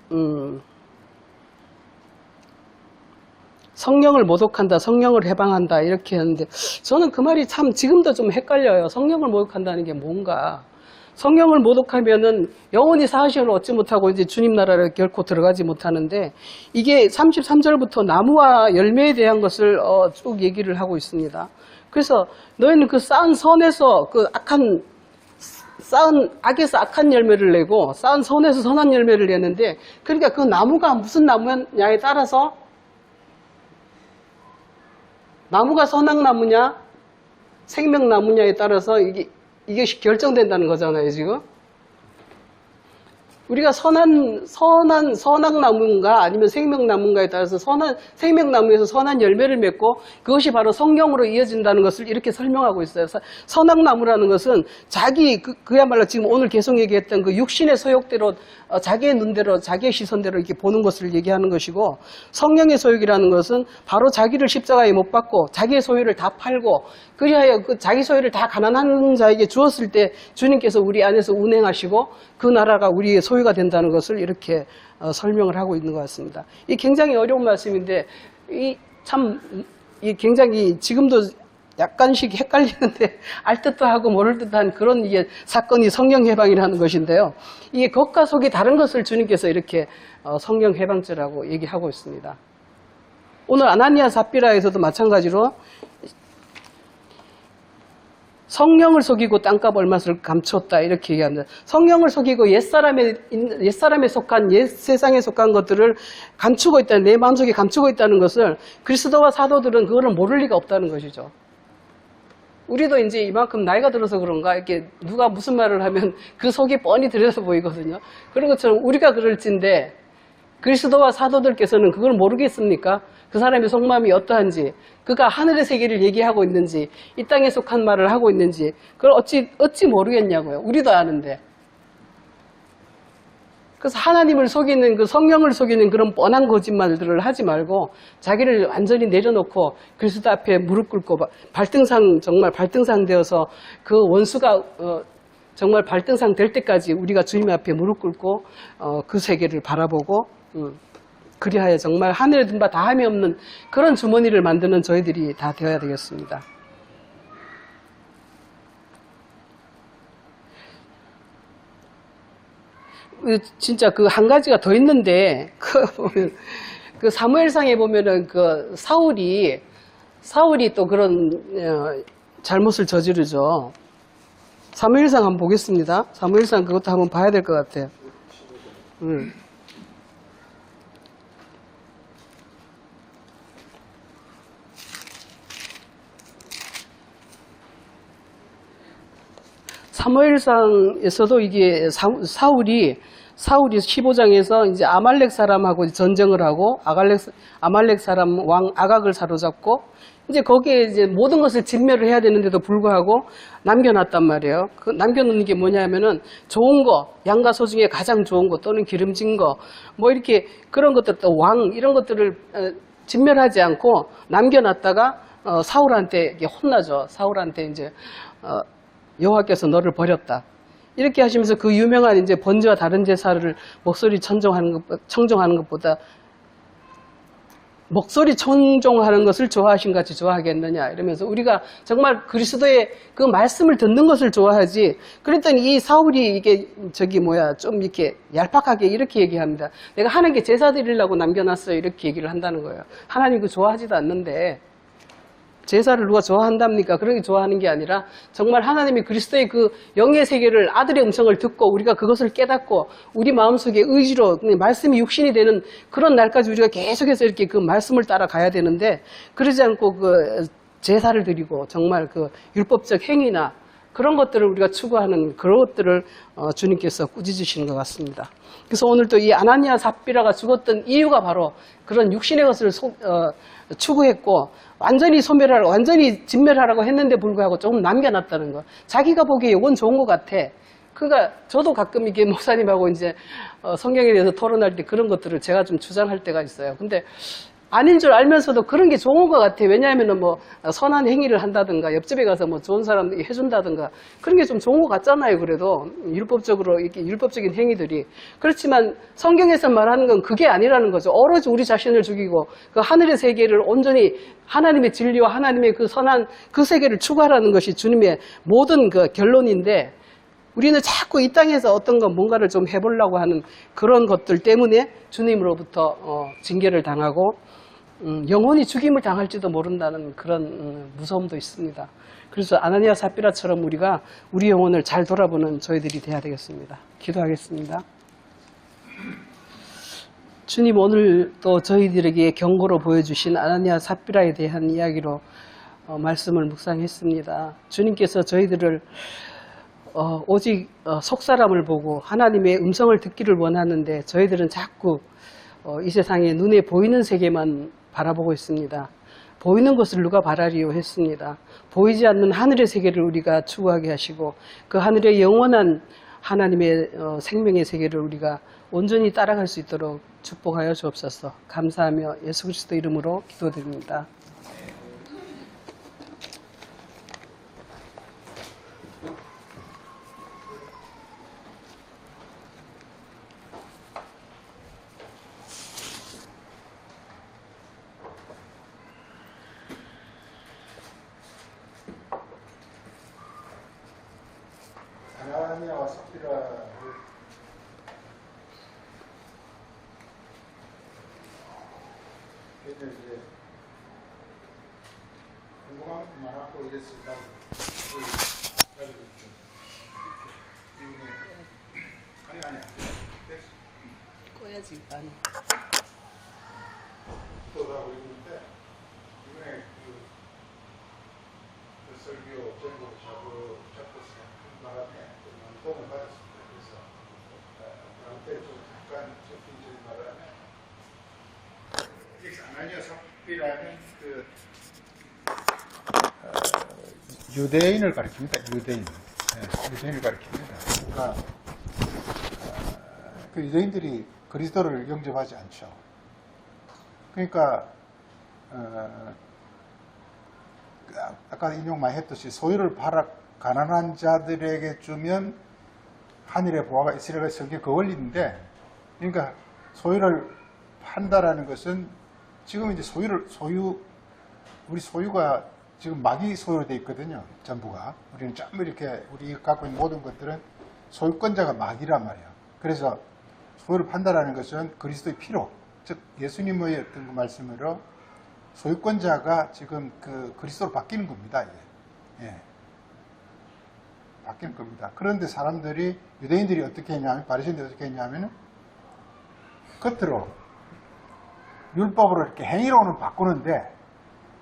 모독한다, 성령을 해방한다 이렇게 하는데 저는 그 말이 참 지금도 좀 헷갈려요. 성령을 모독한다는 게 뭔가? 성령을 모독하면은 영원히 사하심을 얻지 못하고 이제 주님 나라를 결코 들어가지 못하는데 이게 33절부터 나무와 열매에 대한 것을 쭉 얘기를 하고 있습니다. 그래서 너희는 그 쌓은 선에서 그 쌓은 악에서 악한 열매를 내고 쌓은 선에서 선한 열매를 내는데 그러니까 그 나무가 무슨 나무냐에 따라서 나무가 선악나무냐 생명나무냐에 따라서 이게 결정된다는 거잖아요, 지금. 우리가 선악나무인가 아니면 생명나무인가에 따라서 생명나무에서 선한 열매를 맺고 그것이 바로 성령으로 이어진다는 것을 이렇게 설명하고 있어요. 선악나무라는 것은 그야말로 지금 오늘 계속 얘기했던 그 육신의 소욕대로 자기의 눈대로 자기의 시선대로 이렇게 보는 것을 얘기하는 것이고 성령의 소욕이라는 것은 바로 자기를 십자가에 못 박고 자기의 소유를 다 팔고 그리하여 그 자기 소유를 다 가난한 자에게 주었을 때 주님께서 우리 안에서 운행하시고 그 나라가 우리의 소유가 된다는 것을 이렇게 설명을 하고 있는 것 같습니다. 이 굉장히 어려운 말씀인데 이 굉장히 지금도 약간씩 헷갈리는데 알듯도 하고 모를 듯한 그런 이게 사건이 성령 해방이라는 것인데요. 이게 겉과 속이 다른 것을 주님께서 이렇게 성령 해방죄라고 얘기하고 있습니다. 오늘 아나니아 삽비라에서도 마찬가지로 성령을 속이고 땅값 얼마를 감췄다 이렇게 얘기합니다. 성령을 속이고 옛사람에 속한 옛 세상에 속한 것들을 감추고 있다는 내 마음속에 감추고 있다는 것을 그리스도와 사도들은 그거를 모를 리가 없다는 것이죠. 우리도 이제 이만큼 나이가 들어서 그런가 이렇게 누가 무슨 말을 하면 그 속이 뻔히 들여서 보이거든요. 그런 것처럼 우리가 그럴진데 그리스도와 사도들께서는 그걸 모르겠습니까? 그 사람의 속마음이 어떠한지, 그가 하늘의 세계를 얘기하고 있는지, 이 땅에 속한 말을 하고 있는지, 그걸 어찌 모르겠냐고요. 우리도 아는데. 그래서 하나님을 속이는 그 성령을 속이는 그런 뻔한 거짓말들을 하지 말고 자기를 완전히 내려놓고 그리스도 앞에 무릎 꿇고 정말 발등상 되어서 그 원수가 정말 발등상 될 때까지 우리가 주님 앞에 무릎 꿇고 그 세계를 바라보고 그리하여 정말 하늘에 든 바 다함이 없는 그런 주머니를 만드는 저희들이 다 되어야 되겠습니다. 진짜 그 한 가지가 더 있는데 그 사무엘상에 보면은 그 사울이 또 그런 잘못을 저지르죠. 사무엘상 한번 보겠습니다. 사무엘상 그것도 한번 봐야 될 것 같아요. 사무엘상에서도 이게 사울이 15장에서 이제 아말렉 사람하고 전쟁을 하고 아말렉 사람 왕 아각을 사로잡고 이제 거기에 이제 모든 것을 진멸을 해야 되는데도 불구하고 남겨놨단 말이에요. 그 남겨놓는 게 뭐냐면은 좋은 거, 양가 소 중에 가장 좋은 거 또는 기름진 거, 뭐 이렇게 그런 것들 또 왕 이런 것들을 진멸하지 않고 남겨놨다가 사울한테 이게 혼나죠. 사울한테 이제 여호와께서 너를 버렸다. 이렇게 하시면서 그 유명한 이제 번제와 다른 제사를 목소리 청종하는 것보다 목소리 청종하는 것을 좋아하신 같이 좋아하겠느냐 이러면서 우리가 정말 그리스도의 그 말씀을 듣는 것을 좋아하지. 그랬더니 이 사울이 이게 좀 이렇게 얄팍하게 이렇게 얘기합니다. 내가 하나님께 제사 드리려고 남겨놨어요. 이렇게 얘기를 한다는 거예요. 하나님 그 좋아하지도 않는데 제사를 누가 좋아한답니까? 그런 게 좋아하는 게 아니라 정말 하나님이 그리스도의 그 영의 세계를 아들의 음성을 듣고 우리가 그것을 깨닫고 우리 마음속에 의지로 말씀이 육신이 되는 그런 날까지 우리가 계속해서 이렇게 그 말씀을 따라가야 되는데 그러지 않고 그 제사를 드리고 정말 그 율법적 행위나 그런 것들을 우리가 추구하는 그런 것들을 주님께서 꾸짖으시는 것 같습니다. 그래서 오늘 또 이 아나니아 삽비라가 죽었던 이유가 바로 그런 육신의 것을 추구했고 완전히 진멸하라고 했는데 불구하고 조금 남겨놨다는 거. 자기가 보기에 이건 좋은 것 같아. 그러니까 저도 가끔 이게 목사님하고 이제 성경에 대해서 토론할 때 그런 것들을 제가 좀 주장할 때가 있어요. 근데 아닌 줄 알면서도 그런 게 좋은 것 같아요. 왜냐하면은 뭐 선한 행위를 한다든가 옆집에 가서 뭐 좋은 사람 해준다든가 그런 게 좀 좋은 것 같잖아요. 그래도 율법적으로 이렇게 율법적인 행위들이. 그렇지만 성경에서 말하는 건 그게 아니라는 거죠. 오로지 우리 자신을 죽이고 그 하늘의 세계를 온전히 하나님의 진리와 하나님의 그 선한 그 세계를 추구하라는 것이 주님의 모든 그 결론인데, 우리는 자꾸 이 땅에서 어떤 건 뭔가를 좀 해보려고 하는 그런 것들 때문에 주님으로부터 징계를 당하고 영혼이 죽임을 당할지도 모른다는 그런 무서움도 있습니다. 그래서 아나니아 삽비라처럼 우리가 우리 영혼을 잘 돌아보는 저희들이 돼야 되겠습니다. 기도하겠습니다. 주님, 오늘 또 저희들에게 경고로 보여주신 아나니아 삽비라에 대한 이야기로 말씀을 묵상했습니다. 주님께서 저희들을 오직 속사람을 보고 하나님의 음성을 듣기를 원하는데 저희들은 자꾸 이 세상에 눈에 보이는 세계만 바라보고 있습니다. 보이는 것을 누가 바라리요 했습니다. 보이지 않는 하늘의 세계를 우리가 추구하게 하시고 그 하늘의 영원한 하나님의 생명의 세계를 우리가 온전히 따라갈 수 있도록 축복하여 주옵소서. 감사하며 예수 그리스도 이름으로 기도드립니다. 아나니아와 삽비라를 이제 궁금한 것 많았고 이랬을까 아니 꺼야지. 아니. 또가고 있는데 이번에 그 설교 전국 잡고 큰 바람에 도움을 받았습니다. 그래서 그때 좀 잠깐 접근적인 바람에 아나니아 삽비라는 그 유대인을 가리킵니다. 유대인을 가리킵니다. 그러니까 그 유대인들이 그리스도를 영접하지 않죠. 그러니까 아까 인용 많이 했듯이 소유를 팔아 가난한 자들에게 주면 하늘의 보화가 있으리라 성경 그 원리인데, 그러니까 소유를 판다라는 것은 지금 이제 우리 소유가 지금 마귀 소유로 되어 있거든요. 전부가. 우리는 전부 이렇게 우리 갖고 있는 모든 것들은 소유권자가 마귀란 말이에요. 그래서 소유를 판다라는 것은 그리스도의 피로, 즉 예수님의 어떤 그 말씀으로 소유권자가 지금 그 그리스도로 바뀌는 겁니다. 이게. 예. 바뀌는 겁니다. 그런데 사람들이, 유대인들이 어떻게 했냐면, 바리새인들이 어떻게 했냐면 겉으로 율법으로 이렇게 행위로는 바꾸는데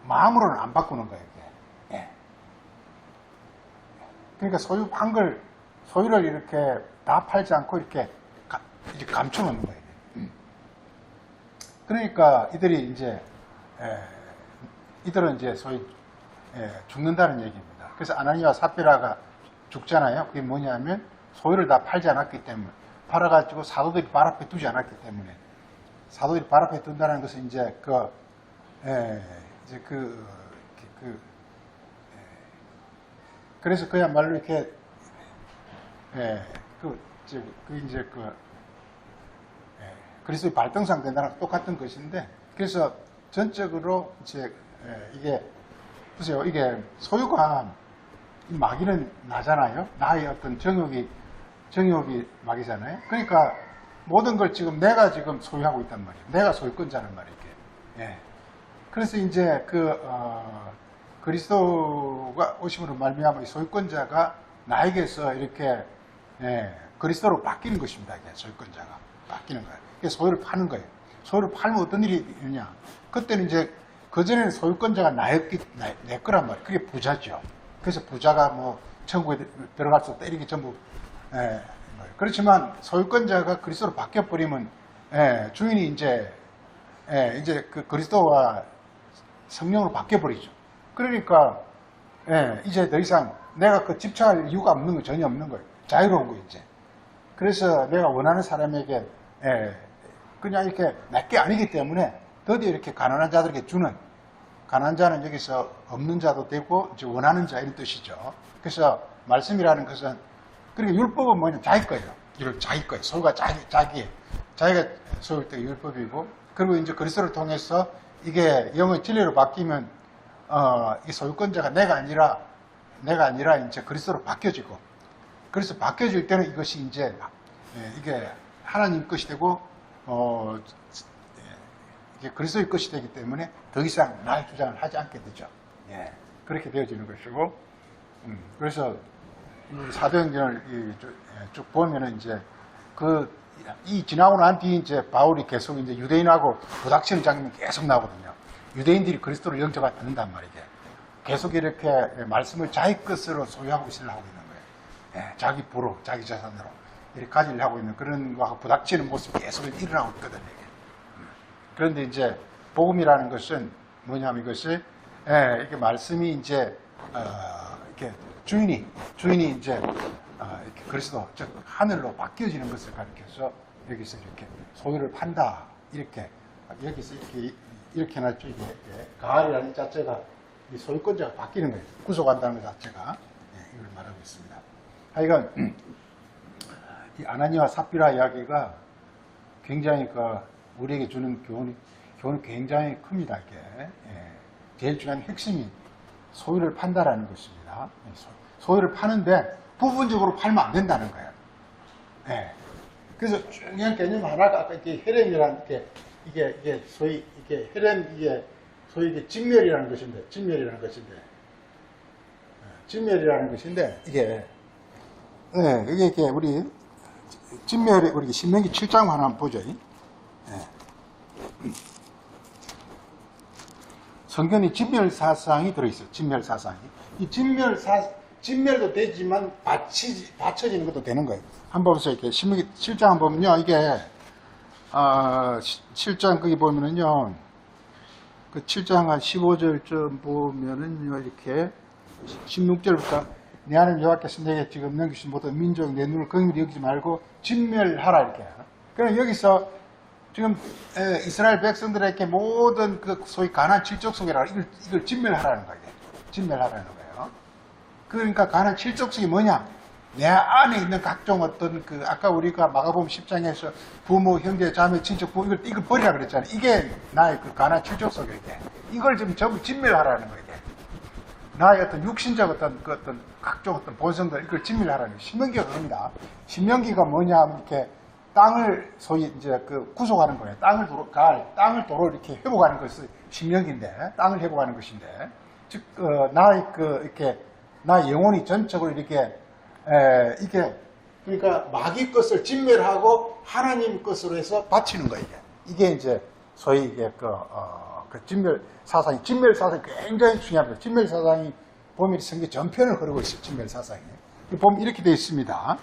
마음으로는 안 바꾸는 거예요. 이게. 예. 그러니까 소유를 이렇게 다 팔지 않고 이렇게 감춰놓는 거예요. 그러니까 이들은 이제 소위 죽는다는 얘기입니다. 그래서 아나니아와 삽비라가 죽잖아요. 그게 뭐냐면 소유를 다 팔지 않았기 때문에, 팔아가지고 사도들이 발 앞에 두지 않았기 때문에, 사도들이 발 앞에 둔다는 것은 그래서 그야말로 이렇게 그리스도의 발등상 된다는 것 똑같은 것인데, 그래서 전적으로 이게 보세요. 이게 소유가, 이 마귀는 나잖아요. 나의 어떤 정욕이 마귀잖아요. 그러니까 모든 걸 지금 내가 지금 소유하고 있단 말이에요. 내가 소유권자란 말이에요. 예. 그래서 이제 그리스도가 오심으로 말미암아 이 소유권자가 나에게서 이렇게 그리스도로 바뀌는 것입니다. 이게 소유권자가 바뀌는 거예요. 이게 소유를 파는 거예요. 소유를 팔면 어떤 일이 있느냐? 그때는 이제 그전에는 소유권자가 내 거란 말이에요. 그게 부자죠. 그래서 부자가 뭐 천국에 들어가서 때리기 전부 그렇지만 소유권자가 그리스도로 바뀌어버리면 주인이 이제 그 그리스도와 성령으로 바뀌어버리죠. 그러니까 이제 더 이상 내가 그 집착할 이유가 없는 거, 전혀 없는 거예요. 자유로운 거 이제. 그래서 내가 원하는 사람에게 그냥 이렇게 내게 아니기 때문에 드디어 이렇게 가난한 자들에게 주는, 가난한 자는 여기서 없는 자도 되고 이제 원하는 자 이런 뜻이죠. 그래서 말씀이라는 것은, 그러니까 율법은 뭐냐, 자기 거예요. 이걸 자기 거예요. 소유가 자기가 소유할 때 율법이고, 그리고 이제 그리스도를 통해서 이게 영의 진리로 바뀌면 이 소유권자가 내가 아니라 이제 그리스도로 바뀌어지고, 그래서 바뀌어질 때는 이것이 이제 이게 하나님 것이 되고 이게 그리스도의 것이 되기 때문에 더 이상 나의 주장을 하지 않게 되죠. 예, 그렇게 되어지는 것이고, 그래서 사도행전을 쭉 보면은 이제 이 지나고 난 뒤에 이제 바울이 계속 이제 유대인하고 부닥치는 장면이 계속 나오거든요. 유대인들이 그리스도를 영접하지 않는단 말이죠. 계속 이렇게 말씀을 자기 것으로 소유하고 있으려고 있는 거예요. 예, 자기 부로, 자기 재산으로 이렇게 가지려고 있는 그런 거하고 부닥치는 모습이 계속 일어나고 있거든요. 그런데 이제 복음이라는 것은 뭐냐면 이것이 이렇게 말씀이 이제 이렇게 주인이 이제 이렇게 그리스도 즉 하늘로 바뀌어지는 것을 가리켜서 여기서 이렇게 소유를 판다 이렇게 여기서 이렇게 해놨죠. 이게 가을이라는 자체가 이 소유권자가 바뀌는 거예요. 구속한다는 것 자체가 이걸 말하고 있습니다. 하여간 이 아나니와 삽비라 이야기가 굉장히 우리에게 주는 교훈이 굉장히 큽니다. 이게 제일 중요한 핵심이 소유를 판다라는 것입니다. 소유를 파는데 부분적으로 팔면 안 된다는 거예요. 그래서 중요한 개념 하나가 아까 이게 혈em이라는 이게 소위 이게 혈em 이게 소위 이게 진멸이라는 것인데 이게 이게 우리 진멸이 우리 신명기 7장 하나 보죠. 성경에 진멸 사상이 들어있어요. 진멸 사상이. 이 진멸도 되지만 받쳐지는 것도 되는 거예요. 한번 보세요. 이렇게 신명기 7장 한번 보면요. 이게 7장 거기 보면은요. 그 7장 한 15절쯤 보면은요. 이렇게 16절부터 내 하나님 여호와께서 내게 지금 넘기신 모든 민족 내 눈을 긍휼히 여기지 말고 진멸하라 이렇게. 그럼 여기서 지금 이스라엘 백성들에게 모든 그 소위 가나안 칠족 속이라 이걸 진멸하라는 거예요. 진멸하라는 거예요. 그러니까 가나안 칠족 속이 뭐냐? 내 안에 있는 각종 어떤 아까 우리가 마가복음 10장에서 부모, 형제, 자매, 친척, 이걸 버리라 그랬잖아요. 이게 나의 가나안 칠족 속이에요. 이걸 지금 전부 진멸하라는 거예요. 나의 어떤 육신적 어떤 각종 어떤 본성들 이걸 진멸하라는 거예요. 신명기가 그럽니다. 신명기가 뭐냐 하면 이렇게 땅을 소위 이제 구속하는 거예요. 땅을 도로 이렇게 회복하는 것이 신명기인데, 땅을 회복하는 것인데, 즉, 나의 나의 영혼이 전적으로 이렇게, 이게, 그러니까 마귀 것을 진멸하고 하나님 것으로 해서 바치는 거예요, 이게 이제 소위 이게 진멸 사상이 굉장히 중요합니다. 진멸 사상이 보면 성경 전편을 흐르고 있어요, 진멸 사상이. 보면 이렇게 되어 있습니다.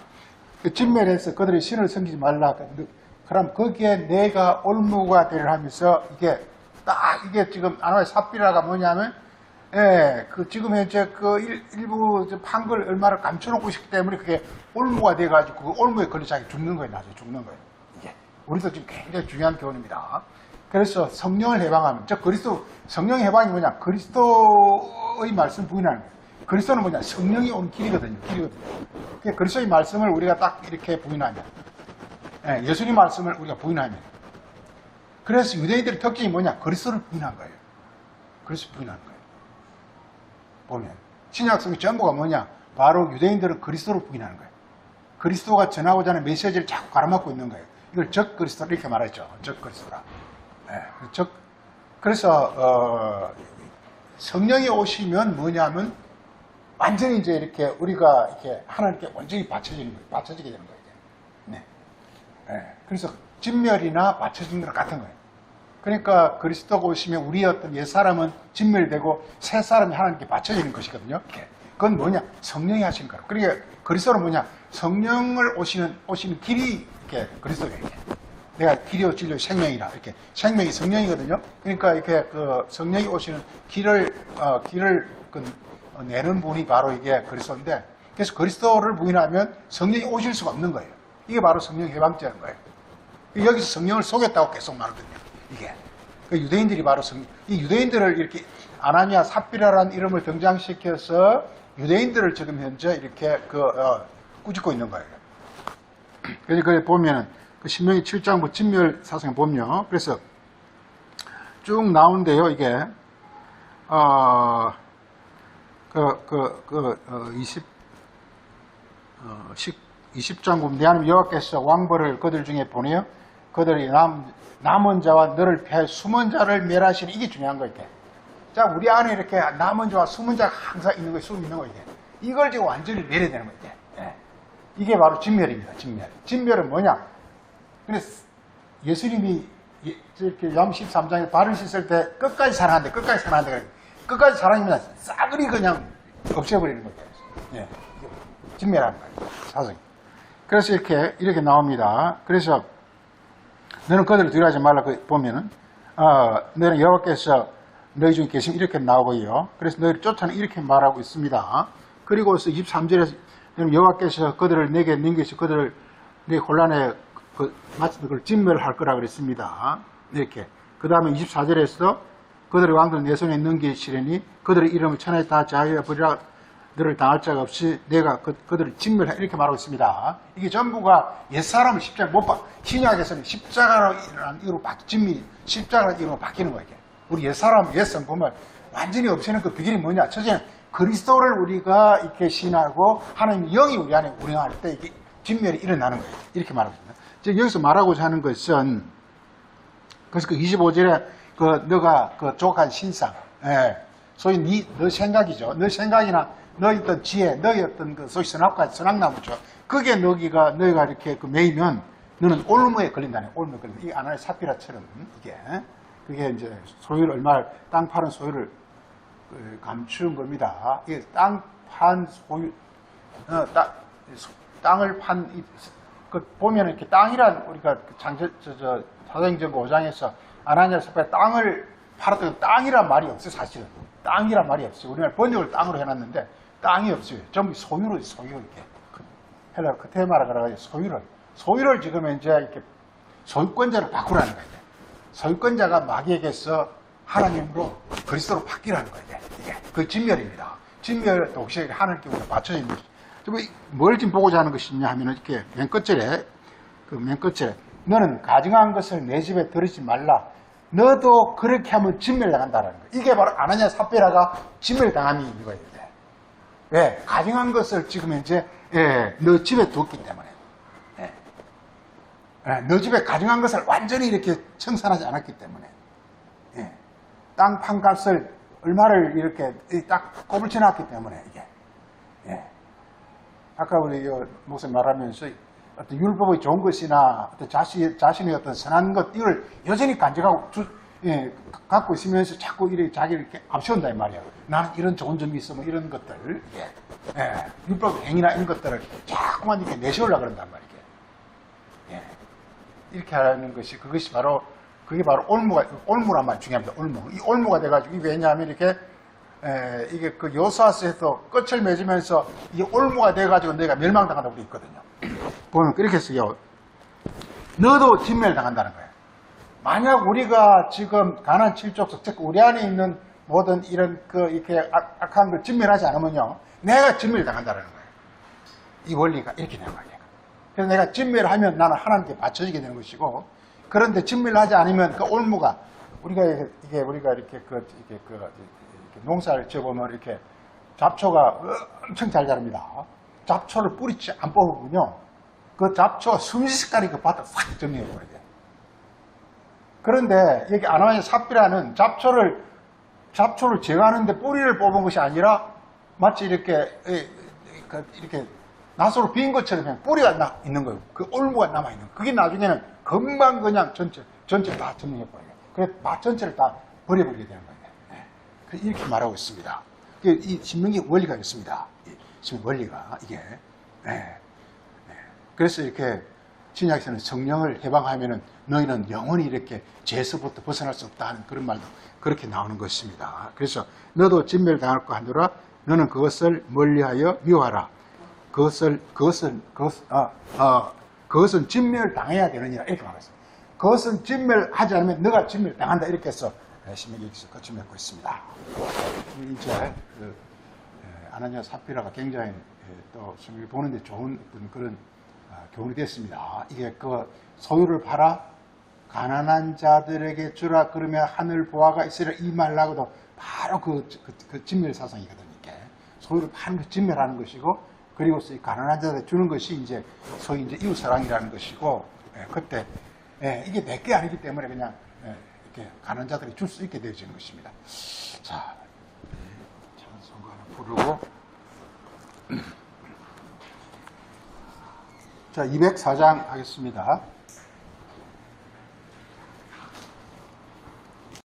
진멸해서 그들의 신을 섬기지 말라. 그럼 거기에 내가 올무가 되려 하면서 이게 지금 아나니아 삽비라가 뭐냐면, 지금 현재 일부 판걸 얼마나 감춰놓고 있기 때문에 그게 올무가 돼가지고 그 올무에 걸려 자기 죽는 거예요. 나중에 죽는 거예요. 이게 우리도 지금 굉장히 중요한 교훈입니다. 그래서 성령을 해방하면, 성령의 해방이 뭐냐? 그리스도의 말씀 부인하는 거예요. 그리스도는 뭐냐? 성령이 온 길이거든요. 그리스도의 말씀을 우리가 딱 이렇게 부인하면, 예수님 말씀을 우리가 부인하면, 그래서 유대인들의 특징이 뭐냐? 그리스도를 부인한 거예요. 그리스도 부인한 거예요. 보면 신약성의 전부가 뭐냐? 바로 유대인들은 그리스도를 부인하는 거예요. 그리스도가 전하고자 하는 메시지를 자꾸 가로막고 있는 거예요. 이걸 적 그리스도 이렇게 말했죠. 적 그리스도라. 그래서 성령이 오시면 뭐냐면 완전히 이제 이렇게 우리가 이렇게 하나님께 완전히 받쳐지는 거예요. 받쳐지게 되는 거예요. 그래서 진멸이나 받쳐지는 거랑 같은 거예요. 그러니까 그리스도가 오시면 우리의 어떤 옛사람은 진멸되고 새 사람이 하나님께 받쳐지는 것이거든요. 그건 뭐냐? 성령이 하신 거예요. 그러니까 그리스도는 뭐냐? 성령을 오시는 길이 이렇게 그리스도예요. 내가 길이요 진리요 생명이라 이렇게 생명이 성령이거든요. 그러니까 이렇게 성령이 오시는 길을 내는 분이 바로 이게 그리스도인데, 그래서 그리스도를 부인하면 성령이 오실 수가 없는 거예요. 이게 바로 성령 해방죄인 거예요. 여기서 성령을 속였다고 계속 말하거든요. 이게 그 유대인들이 바로 이 유대인들을 이렇게 아나니아 삽비라라는 이름을 등장시켜서 유대인들을 지금 현재 이렇게 꾸짖고 있는 거예요. 그래서 거기 보면은 그 신명기 7장 뭐 진멸 사상에 보면 그래서 쭉 나오는데요. 이게 20장 보면 내 하나님 여호와께서 왕벌을 그들 중에 보내어 그들이 남은 자와 너를 패 숨은 자를 멸하시니 이게 중요한 거 이게. 자, 우리 안에 이렇게 남은 자와 숨은 자가 항상 있는 거예요. 숨 있는 거 이게. 이걸 지금 완전히 내려야 되는 거 이게. 예. 이게 바로 진멸입니다. 진멸. 진멸은 뭐냐? 그래서 예수님이 이렇게 ям 13장에 발을 씻을 때 끝까지 사랑한대. 끝까지 사랑한대. 끝까지 사랑이면 싸그리 그냥 없애버리는 거예요. 예. 진멸하는 거예요. 사실. 그래서 이렇게 나옵니다. 그래서 너는 그들을 두려워하지 말라 보면은 너는 여호와께서 너희 중에 계시면 이렇게 나오고요. 그래서 너희를 쫓아는 이렇게 말하고 있습니다. 그리고서 23절에서 너는 여호와께서 그들을 내게 넘기시 그들을 내 혼란에 마치 그걸 진멸할 거라 그랬습니다. 이렇게. 그 다음에 24절에서 그들의 왕들은 내 손에 넘기시려니 그들의 이름을 천하에 다 자유해 버리라 너를 당할 자가 없이 내가 그들을 진멸해 이렇게 말하고 있습니다. 이게 전부가 옛사람을 십자가 못 박. 신약에서는 십자가라는 이유로 십자가라는 이유로 바뀌는 거예요. 우리 옛사람, 옛성 보면 완전히 없애는 그 비결이 뭐냐? 첫째는 그리스도를 우리가 이렇게 신하고 하나님 영이 우리 안에 운행할 때 이게 진멸이 일어나는 거예요. 이렇게 말하고 있습니다. 즉 여기서 말하고자 하는 것은 그래서 그 25절에 너가 족한 신상, 소위 너 생각이죠. 너 생각이나 너의 어떤 지혜, 너의 어떤 소위 선악나무죠. 그게 너희가 이렇게 매이면 너는 올무에 걸린다네. 올무에 걸린다. 이게 아나의 삽비라처럼 그게 이제 소유를 얼마 땅 파는 소유를 감추는 겁니다. 이게 땅 판 소유, 땅을 보면 이렇게 땅이란 우리가 사도행전 5장에서 아나니아 삽비라 땅을 팔았던 땅이란 말이 없어요. 사실은 땅이란 말이 없어요. 우리나라 번역을 땅으로 해놨는데 땅이 없어요. 전부 소유 이렇게 헬라 그 테마라 그래가지고 소유를 지금 이제 이렇게 소유권자를 바꾸라는 거예요. 소유권자가 마귀에게서 하나님으로 그리스도로 바뀌라는 거예요. 이게 그 진멸입니다. 진멸 동시에 하늘께 우리가 받쳐져 있는 것이죠. 뭘 지금 보고자 하는 것이냐 하면은 이렇게 맨 끝절에 너는 가증한 것을 내 집에 들이지 말라. 너도 그렇게 하면 진멸당한다는 거예요. 이게 바로 아나니아 삽비라가 진멸당함이 있는 거예요. 왜? 가증한 것을 지금 이제 너 집에 두었기 때문에 너 집에 가증한 것을 완전히 이렇게 청산하지 않았기 때문에 땅 판값을 얼마를 이렇게 딱 꼽을 쳐놨기 때문에 이게 아까 우리 목사님 말하면서 어떤 율법의 좋은 것이나 어떤 자신의 어떤 선한 것 이걸 여전히 간직하고 갖고 있으면서 자꾸 자기를 이렇게 앞세운다 이 말이야. 나는 이런 좋은 점이 있어 뭐 이런 것들 율법 행위나 이런 것들을 자꾸만 이렇게 내세우려고 그런단 말이야. 이렇게 하는 것이 그게 바로 올무란 말 중요합니다. 올무. 이 올무가 돼가지고 왜냐하면 이게 그 요수아스에서 끝을 맺으면서 이게 올무가 돼가지고 너희가 멸망당한다고 되어 있거든요. 보면 그렇게 써요. 너도 진멸당한다는 거예요. 만약 우리가 지금 가나안 7족속, 즉 우리 안에 있는 모든 이런 이렇게 악한 걸 진멸하지 않으면요, 내가 진멸당한다는 거예요. 이 원리가 이렇게 되는 거예요. 그래서 내가 진멸하면 나는 하나님께 바쳐지게 되는 것이고, 그런데 진멸하지 않으면 그 올무가 우리가 이렇게 농사를 지어보면 이렇게 잡초가 엄청 잘 자랍니다. 잡초를 뿌리치 안 뽑으면요, 그 잡초가 순식간에 그 밭을 싹 정리해버려야 돼요. 그런데 여기 아나니아 삽비라는 잡초를 제거하는데 뿌리를 뽑은 것이 아니라 마치 이렇게 낫으로 빈 것처럼 그냥 뿌리가 있는 거예요. 그 올무가 남아있는 거예요. 그게 나중에는 금방 그냥 전체를 다 정리해버려요. 그래서 밭 전체를 다 버려버리게 되는 거예요. 이렇게 말하고 있습니다. 이 신명기 원리가 있습니다. 지금 원리가 이게. 그래서 이렇게 신약에서는 성령을 해방하면은 너희는 영원히 이렇게 죄에서부터 벗어날 수 없다 하는 그런 말도 그렇게 나오는 것입니다. 그래서 너도 진멸당할 거 하노라. 너는 그것을 멀리하여 미워하라. 그것은 진멸당해야 되느니라 이렇게 말했어요. 그것은 진멸하지 않으면 너가 진멸당한다. 이렇게 해서 신명기 여기서 끝을 맺고 있습니다. 이제 아나니아 사피라가 굉장히 또 신명기 보는데 좋은 그런 교훈이 됐습니다. 이게 그 소유를 팔아 가난한 자들에게 주라 그러면 하늘 보화가 있으리라 이 말라고도 바로 그 진멸 사상이거든요. 이게 소유를 파는 거 진멸하는 것이고 그리고 이 가난한 자들에게 주는 것이 이제 소위 이제 이웃 사랑이라는 것이고 그때 이게 내게 아니기 때문에 그냥 이렇게 가난한 자들이 줄 수 있게 되어지는 것입니다. 자, 찬송가 하나 부르고 자 204장 하겠습니다.